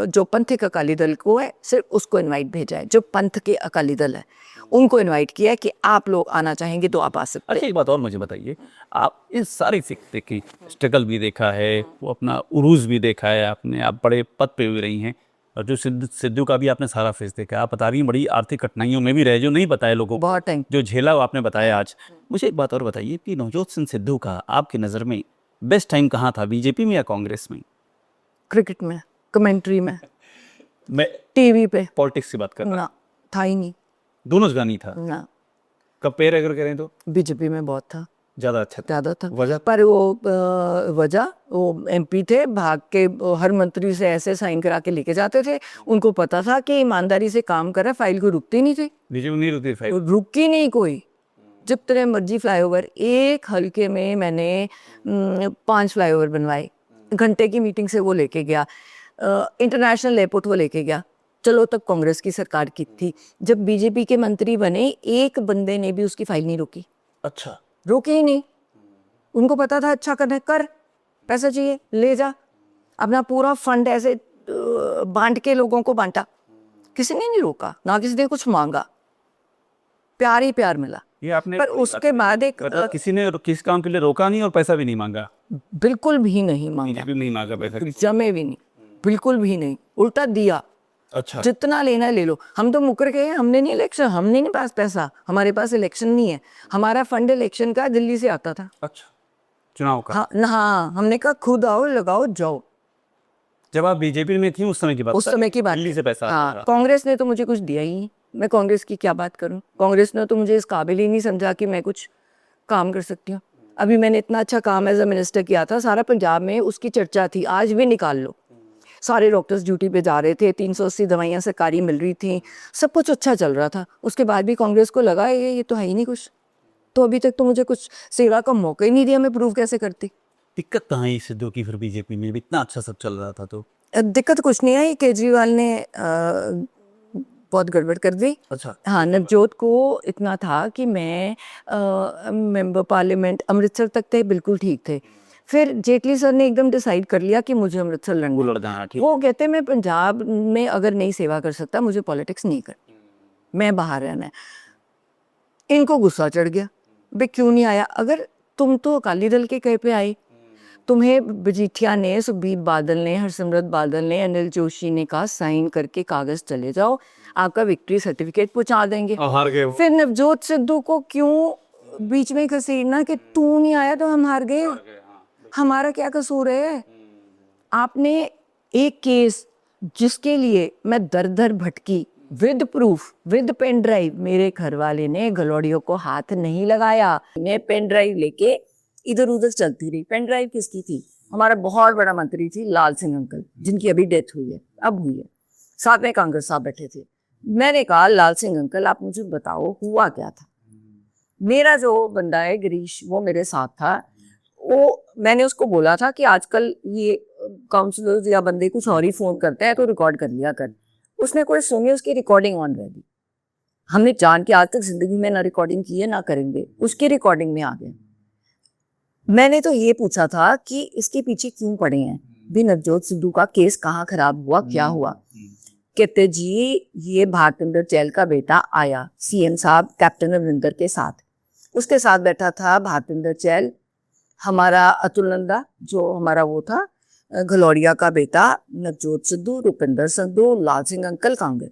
जो पंथिक अकाली दल को है सिर्फ उसको इनवाइट भेजा है। जो पंथ के अकाली दल है उनको इनवाइट किया है कि आप लोग आना चाहेंगे तो आप आ सकते हैं। अच्छा एक बात और मुझे बताइए, आप इस सारी सिक्के की स्ट्रगल भी देखा है, वो अपना उरूज भी देखा है आपने, आप बड़े पद पे भी रही हैं, और जो सिद्धू का भी आपने सारा फेस देखा है। आप बता रही हैं बड़ी आर्थिक कठिनाइयों में भी रहे, जो नहीं बताया लोगों को, बहुत टाइम जो झेला वो आपने बताया आज। मुझे एक बात और बताइए कि नवजोत सिंह सिद्धू का आपकी नज़र में बेस्ट टाइम कहाँ था, बीजेपी में या कांग्रेस में? क्रिकेट में, कमेंट्री में, मैं टीवी पे। पॉलिटिक्स की बात कर रहा हूँ। ना, था ही नहीं। दोनों जगह नहीं था। ना, कंपेयर अगर करें तो बीजेपी में बहुत था, ज़्यादा अच्छा था। ज़्यादा था। वजह? पर वो एमपी थे, भाग के हर मंत्री से ऐसे साइन करा के लेके जाते थे। उनको पता था कि ईमानदारी से काम कर रहा है, फाइल को रुकती नहीं थी, बीजेपी नहीं रुकती फाइल, रुकी नहीं कोई। जितने मर्जी फ्लाईओवर, एक हल्के में मैंने 5 फ्लाईओवर बनवाए। घंटे की मीटिंग से वो लेके गया, इंटरनेशनल एयरपोर्ट वो लेके गया। चलो तब कांग्रेस की सरकार की थी। जब बीजेपी के मंत्री बने, एक बंदे ने भी उसकी फाइल नहीं रोकी। अच्छा, रोके ही नहीं। उनको पता था अच्छा करना, कर, पैसा चाहिए ले जा। अपना पूरा फंड ऐसे बांट के लोगों को बांटा, किसी ने नहीं रोका, ना किसी ने कुछ मांगा, प्यार ही प्यार मिला। ये आपने पर उसके बाद एक किसी ने किस काम के लिए रोका नहीं और पैसा भी नहीं मांगा, बिल्कुल भी नहीं मांगा, बीजेपी नहीं मांगा पैसा, जमे भी नहीं, बिल्कुल भी नहीं, उल्टा दिया। अच्छा, जितना लेना है ले लो। हम तो मुकर गए, हमने नहीं इलेक्शन, हमने नहीं पास पैसा, हमारे पास इलेक्शन नहीं है। हमारा फंड इलेक्शन का दिल्ली से आता था। अच्छा, चुनाव का? हाँ, हमने कहा खुद आओ, लगाओ, जाओ। जब आप बीजेपी में थी उस समय की बात, उस समय की बात, दिल्ली से पैसा आता था। कांग्रेस ने तो मुझे कुछ दिया ही नहीं। मैं कांग्रेस की क्या बात करूं, कांग्रेस ने तो मुझे इस काबिल ही नहीं समझा कि मैं कुछ काम कर सकती हूँ। अभी मैंने इतना अच्छा काम एज अ मिनिस्टर किया था, सारा पंजाब में उसकी चर्चा थी, आज भी निकाल लो। सारे डॉक्टर्स ड्यूटी पे जा रहे थे, 380 दवाइयाँ सरकारी मिल रही थी, सब कुछ अच्छा चल रहा था। उसके बाद भी कांग्रेस को लगा ये तो है ही नहीं कुछ, तो अभी तक तो मुझे कुछ सेवा का मौका ही नहीं दिया, मैं प्रूव कैसे करती। दिक्कत कहाँ है सिद्धू की फिर बीजेपी में, इतना अच्छा सब चल रहा था तो? दिक्कत कुछ नहीं आई, केजरीवाल ने बहुत गड़बड़ कर दी। अच्छा। हाँ, नवजोत को इतना था कि मैं मेंबर पार्लियामेंट अमृतसर तक थे, बिल्कुल ठीक थे। फिर जेटली सर ने एकदम डिसाइड कर लिया कि मुझे अमृतसर लड़ना है। लड़ना है, ठीक। वो कहते मैं पंजाब में अगर नहीं सेवा कर सकता, मुझे पॉलिटिक्स नहीं करनी, मैं बाहर रहना है। इनको गुस्सा चढ़ गया, बे क्यों नहीं आया? अगर तुम तो अकाली दल के कहे पे आए, तुम्हें मजीठिया ने, सुखबीर बादल ने, हरसिमरत बादल ने, अनिल जोशी ने कहा साइन करके कागज चले जाओ, आपका विक्ट्री सर्टिफिकेट पहुंचा देंगे। हार गए वो। फिर नवजोत सिद्धू को क्यों बीच में घसीटना कि तू नहीं आया तो हम हार गए, हमारा क्या कसूर है? आपने एक केस जिसके लिए मैं दर दर भटकी, with proof, with pen drive, मेरे घर वाले ने गलौड़ियों को हाथ नहीं लगाया। मैं पेन ड्राइव लेके इधर उधर चलती रही। पेन ड्राइव किसकी थी? हमारा बहुत बड़ा मंत्री थी लाल सिंह अंकल, जिनकी अभी डेथ हुई है, अब हुई है। साथ में कांग्रेस साहब बैठे थे। मैंने कहा लाल सिंह अंकल आप मुझे बताओ हुआ क्या था। मेरा जो बंदा है गिरीश, वो मेरे साथ था। वो मैंने उसको बोला था कि आजकल ये काउंसलर्स या बंदे कुछ और ही फोन करते हैं तो रिकॉर्ड कर लिया कर। उसने कोई सुनी, उसकी रिकॉर्डिंग ऑन रह गई। हमने जान के आज तक जिंदगी में ना रिकॉर्डिंग की है ना करेंगे, उसकी रिकॉर्डिंग में आ गए। मैंने तो ये पूछा था कि इसके पीछे क्यों पड़े हैं, भी नवजोत सिद्धू का केस कहाँ खराब हुआ, क्या हुआ? कहते जी ये भारतेंद्र चैल का बेटा आया, सीएम साहब कैप्टन अमरिंदर के साथ, उसके साथ बैठा था भारतेंद्र चैल, हमारा अतुल नंदा जो हमारा वो था गलौड़िया का बेटा, नवजोत सिद्धू, रुपिंदर सिद्धू, लाल सिंह अंकल, कांग्रेस।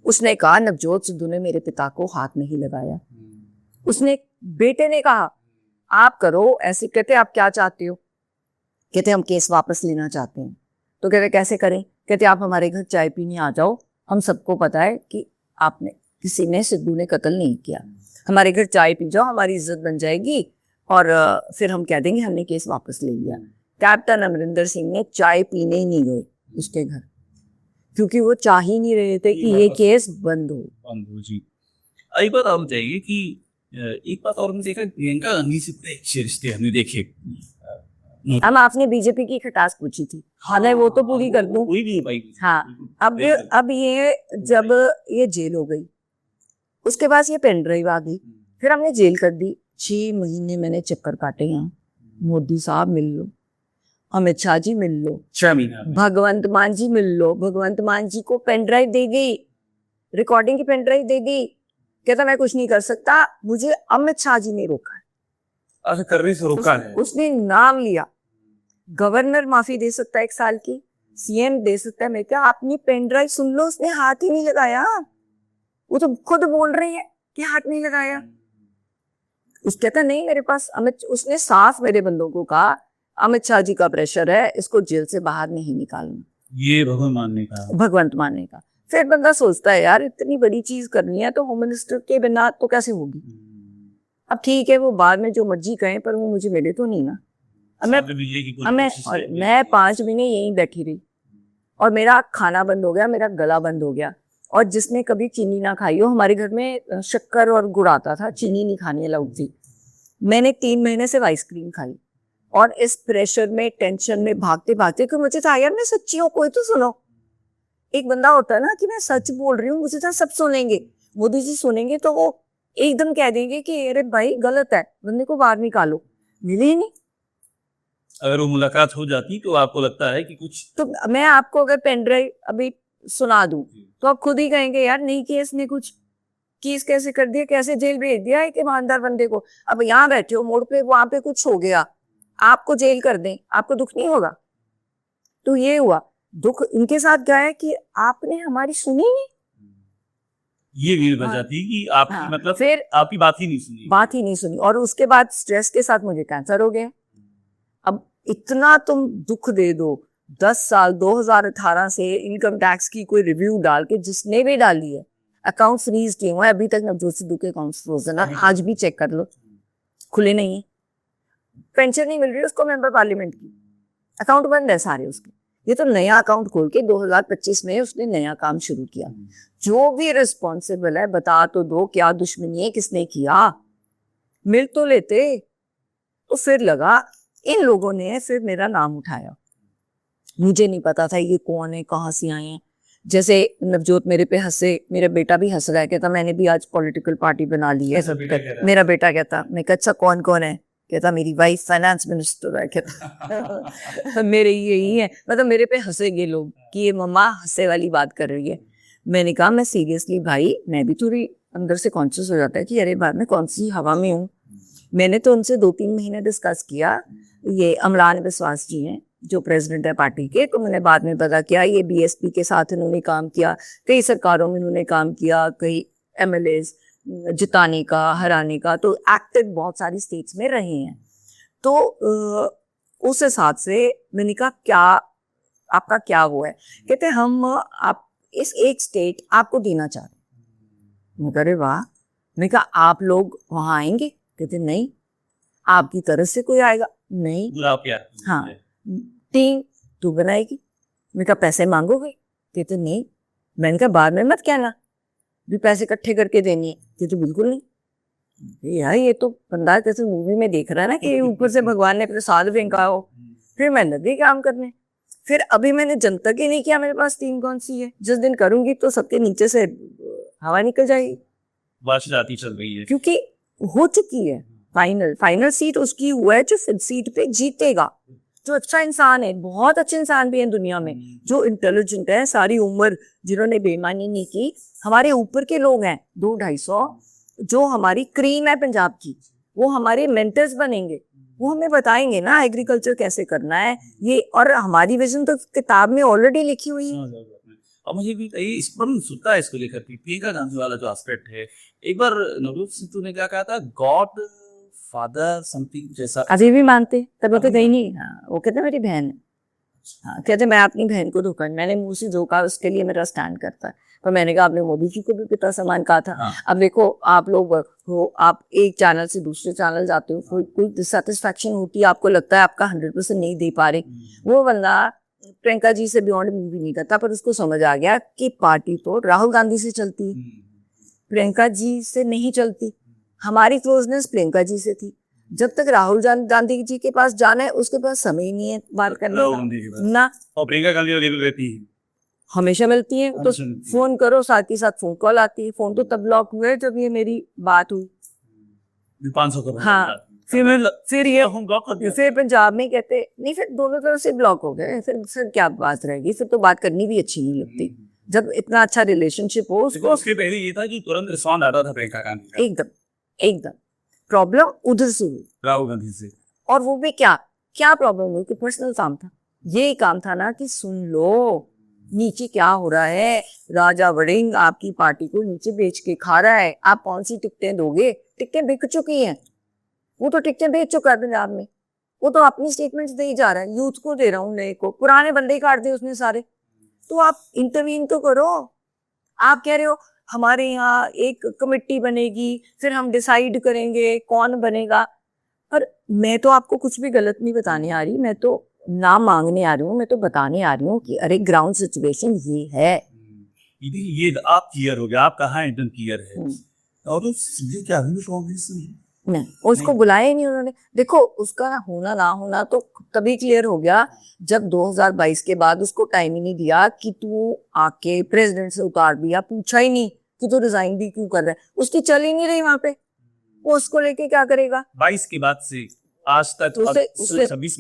उसने कहा नवजोत सिद्धू ने मेरे पिता को हाथ नहीं लगाया। उसने बेटे ने कहा आप करो ऐसे। कहते आप क्या चाहते हो? कहते हम केस वापस लेना चाहते हैं। तो कहते कैसे करें? कहते आप हमारे घर चाय पीने आ जाओ, हम सबको पता है कि आपने, किसी ने, सिद्धू ने कत्ल नहीं किया, हमारे घर चाय पी जाओ, हमारी इज्जत बन जाएगी और फिर हम कह देंगे हमने केस वापस ले लिया। कैप्टन अमरिंदर सिंह ने चाय पीने ही नहीं गए उसके घर, क्योंकि वो चाह ही नहीं रहे थे कि ये केस बंद हो। जी। एक बात और बताइए कि एक बात और हमने देखा, प्रियंका गांधी से बड़े अच्छे रिश्ते हमने देखे। हम आपने बीजेपी की खटास पूछी थी, हालांकि वो तो पूरी कर दूं। कोई भी भाई। हाँ, अब ये जब ये जेल हो गई, उसके बाद ये पेन ड्राइव आ गई, फिर हमने जेल कर दी। 6 महीने मैंने चक्कर काटे यहाँ, मोदी साहब मिल लो, अमित शाह जी मिल लो, भगवंत मान जी मिल लो। भगवंत मान जी को पेन ड्राइव दे दी, रिकॉर्डिंग की पेन ड्राइव दे दी। कहता मैं कुछ नहीं कर सकता, मुझे अमित शाह जी ने रोका है। अच्छा, करने से रोका है? उसने नाम लिया, गवर्नर माफी दे सकता है 1 साल की, सीएम दे सकता है। मैं क्या, अपनी पेन ड्राइव सुन लो, उसने हाथ ही नहीं लगाया। वो तो खुद बोल रही है कि हाथ नहीं लगाया। उस कहता नहीं मेरे पास अमित, उसने साफ मेरे बंदों को कहा अमित शाह जी का प्रेशर है, इसको जेल से बाहर नहीं निकालना। ये भगवान मानने का, भगवंत मानने का। फिर बंदा सोचता है यार इतनी बड़ी चीज करनी है तो होम मिनिस्टर के बिना तो कैसे होगी। अब ठीक है वो बाद में जो मर्जी कहें, पर वो मुझे मिले तो नहीं ना। मैं 5 महीने यहीं बैठी रही और मेरा खाना बंद हो गया, मेरा गला बंद हो गया। और जिसने कभी चीनी ना खाई हो, हमारे घर में शक्कर और गुड़ आता था, चीनी नहीं खानी अलाउड थी। मैंने 3 महीने से आइसक्रीम खाई और इस प्रेशर में, टेंशन में भागते भागते, कि मुझे था यार मैं सच्ची हूँ, कोई तो सुनो। एक बंदा होता है ना कि मैं सच बोल रही हूँ, मुझे था सब सुनेंगे, मोदी जी सुनेंगे तो वो एकदम कह देंगे कि अरे भाई गलत है, बंदे को बाहर निकालो। मिले ही नहीं। अगर वो मुलाकात हो जाती तो आपको लगता है कि कुछ, तो मैं आपको अगर पेन ड्राइव अभी सुना दूं तो आप खुद ही कहेंगे यार नहीं किया इसने कुछ, केस कैसे कर दिया, कैसे जेल भेज दिया एक ईमानदार बंदे को। अब यहाँ बैठे हो मोड़ पे, वहां पे कुछ हो गया, आपको जेल कर दें, आपको दुख नहीं होगा? तो ये हुआ दुख इनके साथ गया है कि आपने हमारी सुनी नहीं। ये भी वजह थी कि आपकी, मतलब फिर आपकी बात ही नहीं सुनी। और उसके बाद स्ट्रेस के साथ मुझे कैंसर हो गया। अब इतना तुम दुख दे दो, 10 साल 2018 से इनकम टैक्स की कोई रिव्यू डाल के, जिसने भी डाली है, अकाउंट फ्रीज किए हुए, अभी तक नवजोत सिद्धू के अकाउंट फ्रोजन है, आज भी चेक कर लो, खुले नहीं है। पेंशन नहीं मिल रही उसको मेंबर पार्लियामेंट की, अकाउंट बंद है सारे उसके। ये तो नया अकाउंट खोल के 2025 में उसने नया काम शुरू किया। जो भी रिस्पॉन्सिबल है बता तो दो, क्या दुश्मनी है, किसने किया, मिल तो लेते। तो फिर लगा इन लोगों ने फिर मेरा नाम उठाया। मुझे नहीं पता था ये कौन है, कहाँ से आए हैं। जैसे नवजोत मेरे पे हंसे, मेरा बेटा भी हंस रहा है, कहता मैंने भी आज पॉलिटिकल पार्टी बना ली है। मेरा बेटा कहता, मैं कहा अच्छा कौन कौन है, कहता मेरी वाइफ फाइनेंस मिनिस्टर है, कहता मेरे यही है, मतलब मेरे पे हंसेंगे लोग कि ये मम्मा हंसे वाली बात कर रही है। मैंने कहा मैं सीरियसली भाई, मैं भी थोड़ी अंदर से कॉन्शियस हो जाता है कि अरे बार मैं कौन सी हवा में हूँ। मैंने तो उनसे 2-3 महीने डिस्कस किया। ये अमलान विश्वास जी हैं जो प्रेसिडेंट है पार्टी के, तो मैंने बाद में पता किया ये बीएसपी के साथ इन्होंने काम किया, कई सरकारों में इन्होंने काम किया, कई एमएलएज जिताने का, हराने का, तो एक्टिव बहुत सारी स्टेट्स में रहे हैं। तो उस हिसाब से मैंने कहा क्या आपका क्या वो है, कहते हम आप इस एक स्टेट आपको देना चाहते हैं। मैं कह रहे वाह। मैंने कहा आप लोग वहां आएंगे, कहते नहीं। आपकी तरफ से कोई आएगा, नहीं। हाँ, टीम तू बनाएगी। मैं कहा पैसे मांगोगे, कहते नहीं। मैंने कहा बाद में मत कहना भी पैसे इकट्ठे करके देनी है, कहते बिल्कुल नहीं। यार ये तो बंदा जैसे मूवी में देख रहा है ना कि ऊपर से भगवान ने प्रसाद फेंका हो। फिर मैं लगी काम करने। फिर अभी मैंने जनता की नहीं किया, मेरे पास टीम कौन सी है, जिस दिन करूंगी तो सबके नीचे से हवा निकल जाएगी, बारिश आती चल रही है, क्योंकि हो चुकी है। फाइनल सीट उसकी हुआ है जो फिर सीट पे जीतेगा, जो अच्छा इंसान है। बहुत अच्छे इंसान भी हैं दुनिया में जो इंटेलिजेंट है, सारी उम्र जिन्होंने बेईमानी नहीं की। हमारे ऊपर के लोग हैं 200-250 जो हमारी क्रीम है पंजाब की, वो हमारे मेंटर्स बनेंगे, वो हमें बताएंगे ना एग्रीकल्चर कैसे करना है ये। और हमारी विजन तो किताब में ऑलरेडी लिखी हुई है। और मुझे भी इस पर सुनता है इसको लेकर प्रियंका गांधी वाला जो एस्पेक्ट है। एक बार नवजोत सिद्धू ने क्या कहा था, गॉड फादर समथिंग जैसा, अभी भी मानते, तब तो कहीं नहीं। हाँ, वो कहते मेरी बहन है। हाँ, कहते मैं अपनी बहन को धोखा, मैंने मुंह से धोखा, उसके लिए मेरा स्टैंड करता है। पर मैंने कहा आपने मोदी जी को भी पिता समान कहा था। हाँ। अब देखो आप लोग हो, आप एक चैनल से दूसरे चैनल जाते हो, कोई डिससेटिस्फैक्शन होती है, आपको लगता है आपका 100% नहीं दे पा रहे। वो बंदा प्रियंका जी से बियॉन्ड मूवी नहीं करता, पर उसको समझ आ गया कि पार्टी तो राहुल गांधी से चलती है, प्रियंका जी से नहीं चलती। हमारी क्लोजनेस प्रियंका जी से थी। जब तक राहुल गांधी जी के पास जाना है, उसके पास समय ही नहीं है बात करने का ना। और प्रियंका गांधी रहती है, हमेशा मिलती है, तो फोन करो, साथ ही साथ फोन कॉल आती है। फोन तो तब ब्लॉक हुए जब ये मेरी बात हुई 500 करोड़। हाँ, फिर पंजाब में कहते नहीं, फिर दोनों तरफ से ब्लॉक हो गए। फिर क्या बात रहेगी, फिर तो बात करनी भी अच्छी नहीं लगती जब इतना अच्छा रिलेशनशिप हो। उसके पहले ये था कि तुरंत रिस्पॉन्ड आता था प्रियंका गांधी का। एकदम प्रॉब्लम उधर से हुई, राहुल गांधी से। और वो भी क्या प्रॉब्लम हुई कि पर्सनल काम था। ये काम था ना कि सुन लो नीचे क्या हो रहा है। राजा वड़िंग आपकी पार्टी को नीचे बेच के खा रहा है, आप कौन सी टिकटें दोगे? टिकटें बिक चुकी हैं, वो तो टिकटें बेच चुका है पंजाब में। वो तो अपनी स्टेटमेंट्स दे ही जा रहा है, यूथ को दे रहा हूँ, नए को, पुराने बंदे ही काट दिए उसने सारे। तो आप इंटरवीन तो करो। आप कह रहे हो हमारे यहाँ एक कमेटी बनेगी, फिर हम डिसाइड करेंगे कौन बनेगा। और मैं तो आपको कुछ भी गलत नहीं बताने आ रही, मैं तो ना मांगने आ रही हूँ, मैं तो बताने आ रही हूँ कि अरे ग्राउंड सिचुएशन ये है। ये आप क्लियर हो गया, आप कहाँ एकदम क्लियर है। और क्या कांग्रेस नहीं, उसको बुलाया ही नहीं उन्होंने। देखो उसका होना ना होना तो तभी क्लियर हो गया जब 2022 के बाद उसको टाइम ही नहीं दिया कि तू आके प्रेसिडेंट से उतार दिया, पूछा ही नहीं कि तू रिजाइन भी क्यों कर रहा है। उसकी चल ही नहीं रही वहां पे, वो उसको लेके क्या करेगा। 22 के बाद से आज तक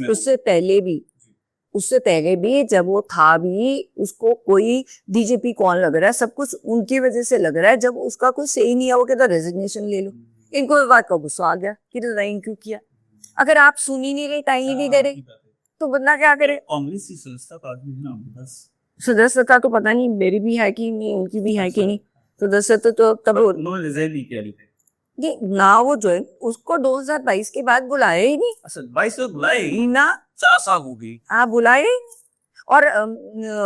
उससे पहले भी जब वो था भी, उसको कोई डीजीपी कौन लग रहा है, सब कुछ उनकी वजह से लग रहा है। जब उसका कोई सही नहीं है, वो कहता रेजिग्नेशन ले लो। इनको इस बात का गुस्सा आ गया कि रिजाइन क्यों किया। अगर आप सुन ही नहीं रहे, टाइम ही नहीं दे रहे, तो बंदा क्या करे। कांग्रेस की सदस्यता तो पता नहीं मेरी भी है कि नहीं, उनकी भी है कि नहीं। सदस्यता तो तब ना वो जो है उसको 2022 के बाद बुलाया ही नहीं। 22 तो बुलाए ना, 4 साल हो गई। आप बुलाए और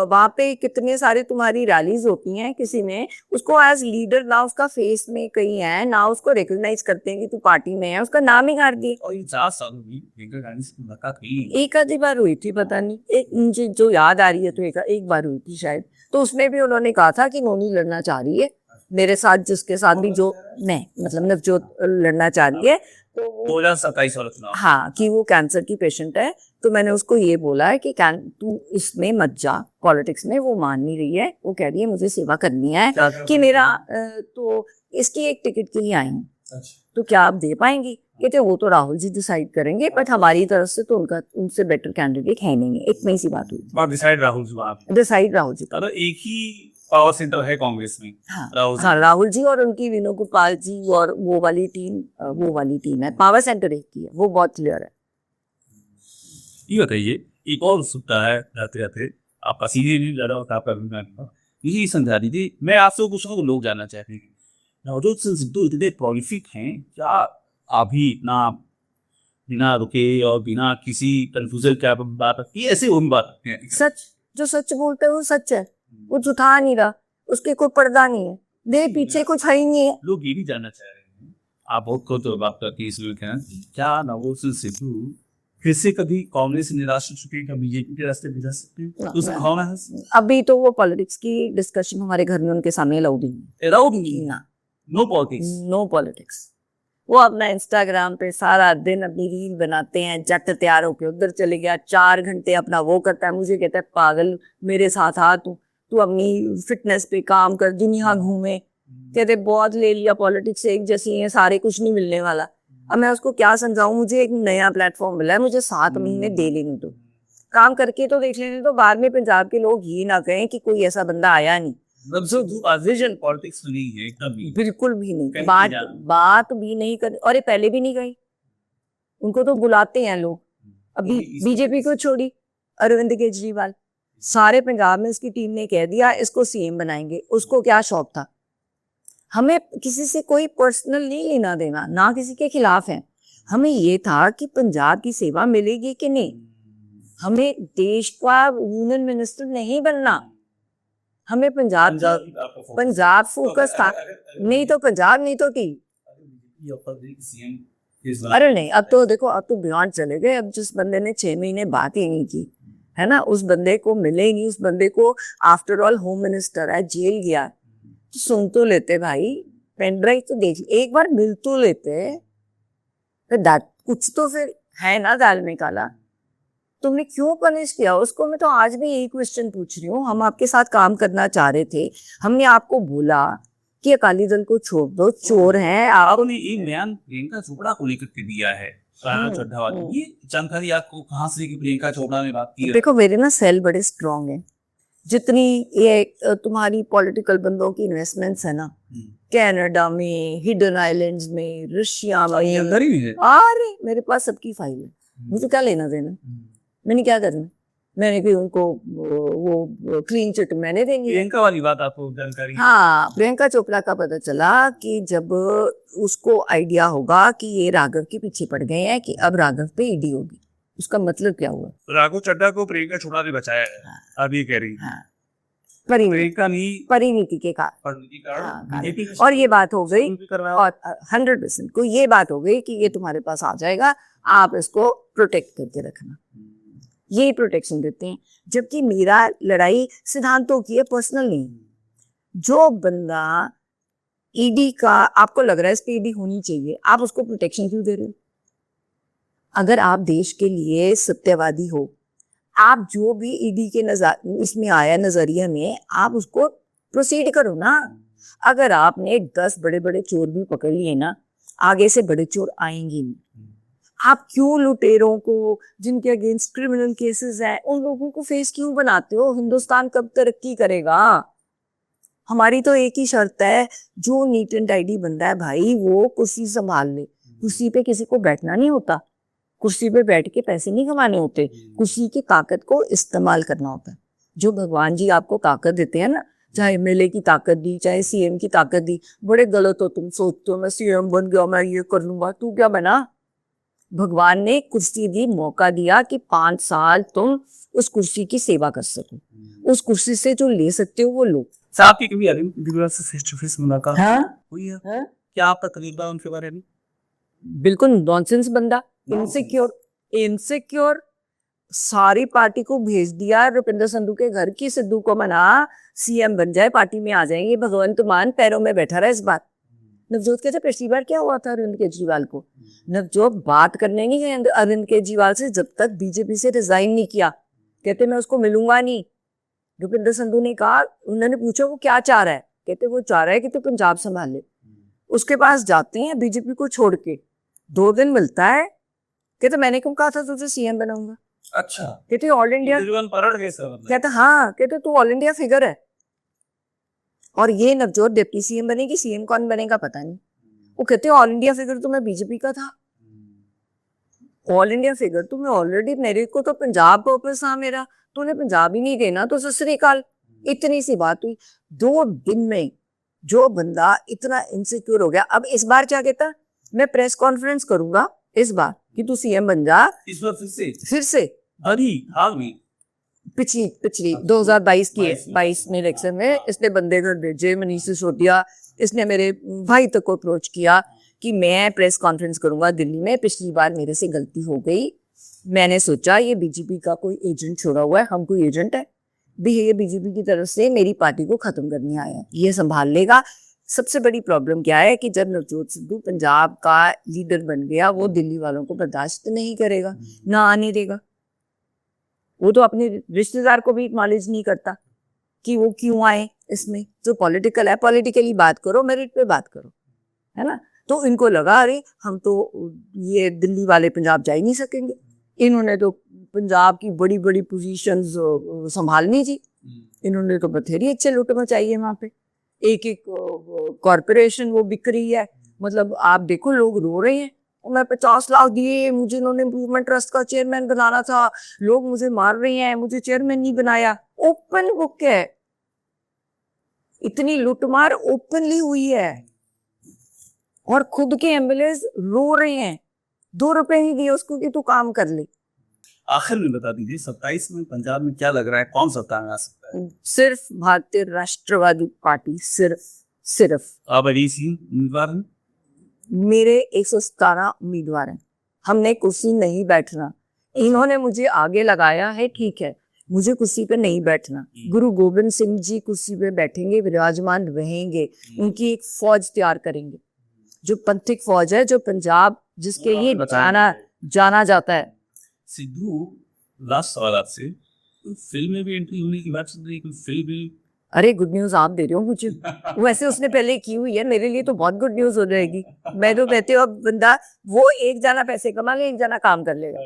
वहाँ पे कितने सारे तुम्हारी रैलीज होती हैं, किसी ने उसको एज लीडर ना उसका फेस में कहीं है ना उसको रिकॉग्नाइज करते हैं कि तू पार्टी में है, उसका नाम ही काट दिए। और ये 4 साल हुई प्रियंका गांधी से मुलाकात हुई। एक आधी बार हुई थी पता नहीं, एक मुझे जो याद आ रही है तो एक बार हुई थी शायद। तो उसमें भी उन्होंने कहा था कि नोनी लड़ना चाह रही है मेरे साथ, जिसके साथ भी जो मैं मतलब नवजोत लड़ना चाह रही है, तो 2027 वाला चुनाव। हाँ कि वो कैंसर की पेशेंट है। तो मैंने उसको ये बोला है कि तू इसमें मत जा पॉलिटिक्स में। वो मान नहीं रही है, वो कह रही है मुझे सेवा करनी है कि मेरा तो इसकी एक टिकट के लिए आई हूँ। तो क्या आप दे पाएंगी? कहते वो तो राहुल जी डिसाइड करेंगे, बट हमारी तरफ से तो उनसे बेटर कैंडिडेट है नहीं। एक में सी बात हुई, डिसाइड राहुल जी डिसाइड राहुल जी। एक ही पावर सेंटर है कांग्रेस में। हाँ राहुल जी और उनकी वेणुगोपाल जी और वो वाली टीम है। पावर सेंटर एक की है, वो बहुत क्लियर है। ये बताइए, एक और उत्सुकता है रहते रहते, आपका सीधे नहीं लड़ा होता, आपका यही समझा दीजिए। मैं आपसे कुछ लोग जानना चाहते हैं, नवजोत सिंह सिद्धू इतने प्रोलिफिक हैं, क्या अभी इतना बिना रुके और बिना किसी कंफ्यूजन के आप बात की ऐसे वो भी बात करते हैं? सच, जो सच बोलते हैं वो सच है, वो झूठा नहीं रहा, उसके कोई पर्दा नहीं है, दे पीछे कुछ है ही नहीं है। लोग ये भी जानना चाह रहे हैं, आप बहुत खुद तो बात करती है इसलिए क्या नवजोत सिंह सिद्धू फिर से कभी कांग्रेस से निराश हो चुके हैं, कभी बीजेपी के रास्ते पे जा सकते हैं? उस भावना है अभी तो वो पॉलिटिक्स की डिस्कशन हमारे घर में उनके सामने अलाउड नहीं, नो पॉलिटिक्स, नो पॉलिटिक्स। वो अपना इंस्टाग्राम पे सारा दिन अपनी रील बनाते हैं, जट तैयार होके उधर चले गया, 4 घंटे अपना वो करता है। मुझे कहता है पागल मेरे साथ आ, तू अपनी फिटनेस पे काम कर, दुनिया घूमे। कहते बहुत ले लिया पॉलिटिक्स से, एक जैसी है सारे, कुछ नहीं मिलने वाला। अब मैं उसको क्या समझाऊं? मुझे एक नया प्लेटफॉर्म मिला है, मुझे 7 महीने दे लेने दो, काम करके तो देख लेने दो। बाद में पंजाब के लोग ये ना कहें कि कोई ऐसा बंदा आया नहीं। विजन पॉलिटिक्स नहीं है एकदम भी, बिल्कुल भी नहीं, बात भी नहीं कर। और ये पहले भी नहीं गई, उनको तो बुलाते हैं लोग। अभी बीजेपी को छोड़ी, अरविंद केजरीवाल, सारे पंजाब में इसकी टीम ने कह दिया इसको सीएम बनाएंगे। उसको क्या शौक था? हमें किसी से कोई पर्सनल नहीं लेना देना, ना किसी के खिलाफ है। हमें ये था कि पंजाब की सेवा मिलेगी कि नहीं। हमें देश का यूनियन मिनिस्टर नहीं बनना, हमें पंजाब फोकस था। नहीं तो पंजाब, नहीं तो की। अरे नहीं, अब तो देखो, अब तो बियॉन्ड चले गए। अब जिस बंदे ने 6 महीने बात ही नहीं की है ना, उस बंदे को मिलेगी। उस बंदे को आफ्टर ऑल होम मिनिस्टर है, जेल गया, तो सुन तो लेते भाई, पेन ड्राइव तो देख, एक बार मिल तो लेते। कुछ तो फिर है ना दाल में काला। तुमने क्यों पनिश किया उसको? मैं तो आज भी यही क्वेश्चन पूछ रही हूँ। हम आपके साथ काम करना चाह रहे थे, हमने आपको बोला कि अकाली दल को छोड़ दो, चोर हैं। आपने एक बयान प्रियंका चोपड़ा को लेकर के दिया है, चड्ढा वाली, ये जानकारी आपको कहाँ से कि प्रियंका चोपड़ा ने बात की है? देखो मेरे ना सेल बड़े स्ट्रॉन्ग हैं। जितनी ये तुम्हारी पॉलिटिकल बंदों की इन्वेस्टमेंट्स है ना, कनाडा में, हिडन आइलैंड्स में, रशिया में, अंदर ही है। अरे मेरे पास सबकी फाइल है, मुझे क्या लेना देना? मैंने क्या करना? मैंने भी उनको वो क्लीन चिट मैंने देंगे। प्रियंका वाली बात आपको जानकारी? हाँ, प्रियंका चोपड़ा का पता चला कि जब उसको आइडिया होगा कि ये राघव के पीछे पड़ गए हैं कि अब राघव पे ईडी होगी, उसका मतलब क्या हुआ? राघव चड्ढा को प्रियंका चोपड़ा ने बचाया है। हाँ, अब ये कह रही है। हाँ, परिणीति के कारण। और ये बात हो गई, और 100% को ये बात हो गई कि ये तुम्हारे पास आ जाएगा, आप इसको प्रोटेक्ट करके रखना। यही प्रोटेक्शन देते हैं। जबकि मेरा लड़ाई सिद्धांतों की है, पर्सनल नहीं। जो बंदा ईडी का आपको लग रहा है इस पे ईडी होनी चाहिए, आप उसको प्रोटेक्शन क्यों दे रहे हो? अगर आप देश के लिए सत्यवादी हो, आप जो भी ईडी के इसमें आया नजरिए में, आप उसको प्रोसीड करो ना। अगर आपने 10 बड़े बड़े चोर भी पकड़ लिए ना, आगे से बड़े चोर आएंगे नहीं। आप क्यों लुटेरों को, जिनके अगेंस्ट क्रिमिनल केसेस हैं, उन लोगों को फेस क्यों बनाते हो? हिंदुस्तान कब तरक्की करेगा? हमारी तो एक ही शर्त है, जो नीट एंड टाइडी बंदा है भाई, वो कुर्सी संभाल ले। कुर्सी पे किसी को बैठना नहीं होता, कुर्सी पे बैठ के पैसे नहीं कमाने होते, कुर्सी की ताकत को इस्तेमाल करना होता है। जो भगवान जी आपको ताकत देते हैं ना, चाहे एमएलए की ताकत दी, चाहे सीएम की ताकत दी, बड़े गलत हो तुम। सोचते हो मैं सीएम बन गया, मैं ये कर लूंगा। तू क्या बना? भगवान ने कुर्सी दी, मौका दिया कि 5 साल तुम उस कुर्सी की सेवा कर सको, उस कुर्सी से जो ले सकते हो वो लो। साहब की कभी अरविंद केजरीवाल से फेस टू फेस मुलाकात हाँ हुई है? हाँ, क्या आपका तजुर्बा है उनके बारे में? बिल्कुल नॉनसेंस बंदा, इनसिक्योर सारी पार्टी को भेज दिया रुपिंदर संधू के घर की सिद्धू को मना, सीएम बन जाए, पार्टी में आ जाएंगे, भगवंत मान पैरों में बैठा रहा इस बार। नवजोत कहते पिछली बार क्या हुआ था अरविंद केजरीवाल को, नवजोत बात करने नहीं गए अरविंद केजरीवाल से जब तक बीजेपी से रिजाइन नहीं किया। कहते मैं उसको मिलूंगा नहीं। रुपिंदर संधू ने कहा, उन्होंने पूछा वो क्या चाह रहा है, कहते वो चाह रहा है कि तू पंजाब संभाल ले। उसके पास जाते हैं बीजेपी को छोड़ के, 2 दिन मिलता है, कहते मैंने क्यों कहा था तुझे सीएम बनाऊंगा। अच्छा, कहते ऑल इंडिया, केजरीवाल पलट गए सर मतलब। कहते हाँ, कहते तू ऑल इंडिया फिगर है। और ये नवजोत डिप्टी सीएम बनेगी, सीएम कौन बनेगा पता नहीं। वो कहते ऑल इंडिया फिगर तो मैं बीजेपी का था, ऑल इंडिया फिगर तो मैं ऑलरेडी, मेरे को तो पंजाब पर्पस था मेरा, तूने पंजाब ही नहीं देना तो सत श्री अकाल। इतनी सी बात हुई 2 दिन में। जो बंदा इतना इनसिक्योर हो गया, अब इस बार क्या कहता, मैं प्रेस कॉन्फ्रेंस करूंगा इस बार कि तू सीएम बन जा। इस बार फिर से अरे हाल में पिछली 2022 की 22 में इलेक्शन में इसने बंदे घर भेजे, मनीष सिसोदिया, इसने मेरे भाई तक को अप्रोच किया कि मैं प्रेस कॉन्फ्रेंस करूंगा दिल्ली में, पिछली बार मेरे से गलती हो गई, मैंने सोचा ये बीजेपी का कोई एजेंट छोड़ा हुआ है, हम कोई एजेंट है भी, ये बीजेपी की तरफ से मेरी पार्टी को खत्म करने आया है, ये संभाल लेगा। सबसे बड़ी प्रॉब्लम क्या है कि जब नवजोत सिद्धू पंजाब का लीडर बन गया, वो दिल्ली वालों को बर्दाश्त नहीं करेगा, ना आने देगा। वो तो अपने रिश्तेदार को भी एक्नॉलेज नहीं करता कि वो क्यों आए इसमें। जो पॉलिटिकल है, पॉलिटिकली बात करो, मेरिट पे बात करो, है ना। तो इनको लगा अरे हम तो ये दिल्ली वाले पंजाब जा ही नहीं सकेंगे, इन्होंने तो पंजाब की बड़ी बड़ी पोजीशंस संभालनी थी, इन्होंने तो बथेरी अच्छे लुट मचाई है वहां पे, एक एक कॉरपोरेशन वो बिक रही है। मतलब आप देखो लोग रो रहे हैं, मैं 50 लाख दिए, मुझे इन्होंने इम्प्रूवमेंट ट्रस्ट का चेयरमैन बनाना था, लोग मुझे मार रहे हैं, मुझे चेयरमैन नहीं बनाया। ओपन बुक है, इतनी लुटमार ओपनली हुई है, और खुद के एमएलएस रो रहे हैं, 2 रुपए नहीं दिए उसको कि तू काम कर ले। आखिर में बता दीजिए 27 में पंजाब में क्या लग रहा है, कौन सत्ता में आ सकता है? सिर्फ भारतीय राष्ट्रवादी पार्टी, सिर्फ। आप अजीत सिंह उम्मीदवार हैं? मेरे 117 उम्मीदवार हैं, हमने कुर्सी नहीं बैठना, इन्होंने मुझे आगे लगाया है, ठीक है, मुझे कुर्सी पे नहीं बैठना। गुरु गोविंद सिंह जी कुर्सी पे बैठेंगे, विराजमान रहेंगे, उनकी एक फौज तैयार करेंगे, जो पंथिक फौज है, जो पंजाब जिसके लिए जाना जाता है। सिद्धू, लास्ट सवाल आपसे, फिल्म में भी एंट्री होने की बात चल रही है, कोई फिल्म भी? अरे गुड न्यूज आप दे रहे हो मुझे, वैसे उसने पहले की हुई है, मेरे लिए तो बहुत गुड न्यूज हो जाएगी। मैं तो कहती हूँ अब बंदा, वो एक जना पैसे कमा ले, एक जना काम कर लेगा।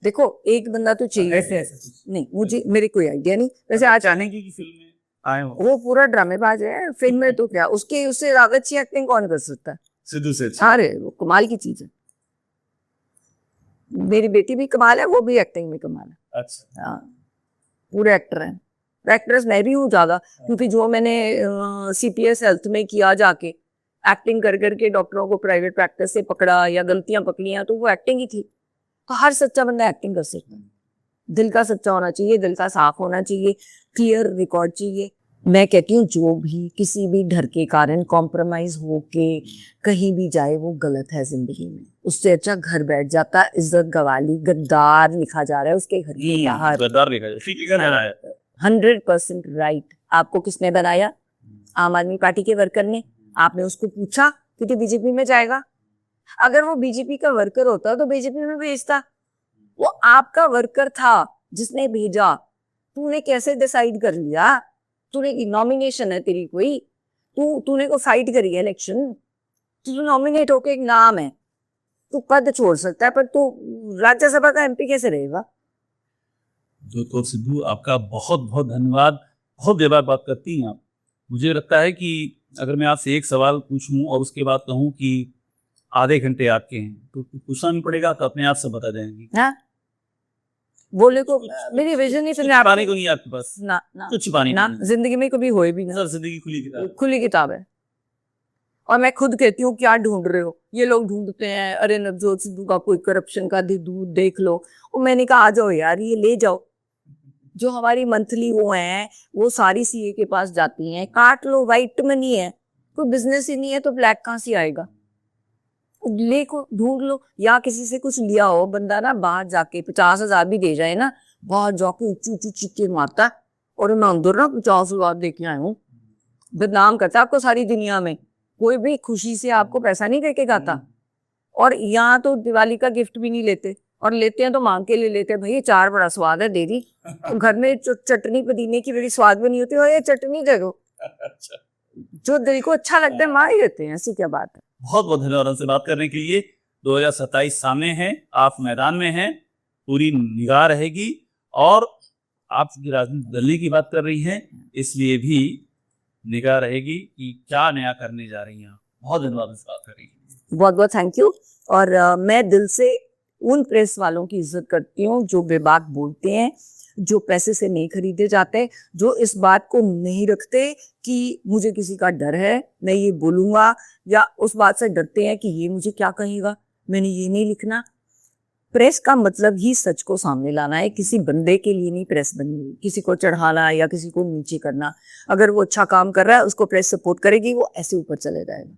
देखो एक बंदा तो चाहिए, ऐसे नहीं मुझे, मेरे कोई आइडिया नहीं, वैसे आज जाने की फिल्म में आए हो? वो पूरा ड्रामेबाज है, फिल्म में तो क्या, उससे ज्यादा अच्छी एक्टिंग कौन कर सकता है? सिद्धू से अच्छा। अरे वो कमाल की चीज है, मेरी बेटी भी कमाल है, वो भी एक्टिंग में कमाल है। अच्छा, हाँ, पूरे एक्टर हैं, एक्ट्रेस मैं भी हूँ ज्यादा, क्योंकि जो मैंने सीपीएस हेल्थ में किया जाके एक्टिंग कर करके डॉक्टरों को प्राइवेट प्रैक्टिस से पकड़ा या गलतियां पकड़ियां, तो वो एक्टिंग ही थी। तो हर सच्चा बंदा एक्टिंग कर सकता है, दिल का सच्चा होना चाहिए, दिल का साफ होना चाहिए, क्लियर रिकॉर्ड चाहिए। मैं कहती हूँ जो भी किसी भी डर के कारण कॉम्प्रोमाइज होके कहीं भी जाए वो गलत है जिंदगी में, उससे अच्छा घर बैठ जाता। इज्जत गवा ली, गद्दार लिखा जा रहा है उसके घर के बाहर, गद्दार लिखा जाए, ठीक है, 100% राइट। आपको किसने बनाया? आम आदमी पार्टी के वर्कर ने। आपने उसको पूछा कि तू बीजेपी में जाएगा? अगर वो बीजेपी का वर्कर होता तो बीजेपी में भेजता, वो आपका वर्कर था जिसने भेजा। तूने कैसे डिसाइड कर लिया? तूने नॉमिनेशन है तेरी कोई, तूने को फाइट करी है इलेक्शन, तू नॉमिनेट होके एक नाम है, तू पद छोड़ सकता है, पर तू राज्यसभा का एमपी कैसे रहेगा? तो सिद्धू आपका बहुत बहुत धन्यवाद, बहुत देर बाद बात करती हैं आप। मुझे लगता है कि अगर मैं आपसे एक सवाल पूछूं और उसके बाद कहूं कि आधे घंटे आपके हैं, तो पूछना नहीं पड़ेगा, तो अपने आप से बता जाएंगी। हाँ, बोले को मेरी विजन नहीं सुनने पाने को नहीं आपके पास ना कुछ पानी ना, जिंदगी में कभी होए भी ना, सर जिंदगी खुली किताब। खुली किताब है। और मैं खुद कहती हूँ क्या ढूंढ रहे हो, ये लोग ढूंढते हैं अरे नवजोत सिद्धू का कोई करप्शन का दूध देख लो। और मैंने कहा आ जाओ यार ये ले जाओ, जो हमारी मंथली वो हैं वो सारी सीए के पास जाती हैं, काट लो, वाइट मनी है, कोई बिजनेस ही नहीं है तो ब्लैक कहाँ से आएगा, ले को ढूंढ लो। या किसी से कुछ लिया हो बंदा ना, बाहर जाके 50,000 भी दे जाए ना, बाहर जाके ऊंची ऊंची चीखे मारता है, और मैं अंदर ना 50,000 दे के आया हूँ, बदनाम करता है आपको सारी दुनिया में। कोई भी खुशी से आपको पैसा नहीं देके गाता। और यहाँ तो दिवाली का गिफ्ट भी नहीं लेते, और लेते हैं तो मांग के ले लेते हैं, भाई ये चार बड़ा स्वाद है दे दी। तो घर में चटनी पुदीने की बड़ी स्वाद बनी होती है, और ये चटनी दे दो, जो दिल को अच्छा लगता है मार ही देते हैं, ऐसी क्या बात है। बहुत बहुत धन्यवाद हमसे बात करने के लिए। 2027 सामने है, आप मैदान में हैं, पूरी निगाह रहेगी, और आप राजनीति दलने की बात कर रही हैं, इसलिए भी निगाह रहेगी कि क्या नया करने जा रही हैं आप। बहुत धन्यवाद हमसे बात करने के लिए। बहुत बहुत थैंक यू। और मैं दिल से उन प्रेस वालों की इज्जत करती हूँ जो बेबाक बोलते हैं, जो पैसे से नहीं खरीदे जाते, जो इस बात को नहीं रखते कि मुझे किसी का डर है, मैं ये बोलूंगा, या उस बात से डरते हैं कि ये मुझे क्या कहेगा, मैंने ये नहीं लिखना। प्रेस का मतलब ही सच को सामने लाना है, किसी बंदे के लिए नहीं प्रेस बनी हुई, किसी को चढ़ाना या किसी को नीचे करना। अगर वो अच्छा काम कर रहा है उसको प्रेस सपोर्ट करेगी, वो ऐसे ऊपर चले जाएगा।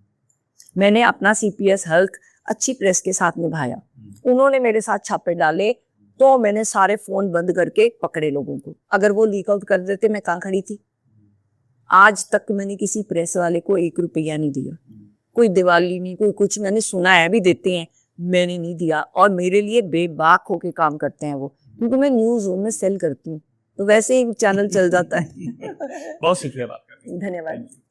मैंने अपना सीपीएस हल्क अच्छी प्रेस के साथ निभाया, उन्होंने मेरे साथ छापे डाले तो मैंने सारे फोन बंद करके पकड़े लोगों को, अगर वो लीक आउट कर देते मैं कहाँ खड़ी थी। आज तक मैंने किसी प्रेस वाले को 1 रुपया नहीं दिया, कोई दिवाली नहीं, कोई कुछ। मैंने सुना है भी देते हैं, मैंने नहीं दिया। और मेरे लिए बेबाक होके काम करते हैं वो, क्योंकि मैं न्यूज में सेल करती हूँ, तो वैसे ही चैनल चल जाता है। बहुत शुक्रिया बात करने के लिए। धन्यवाद।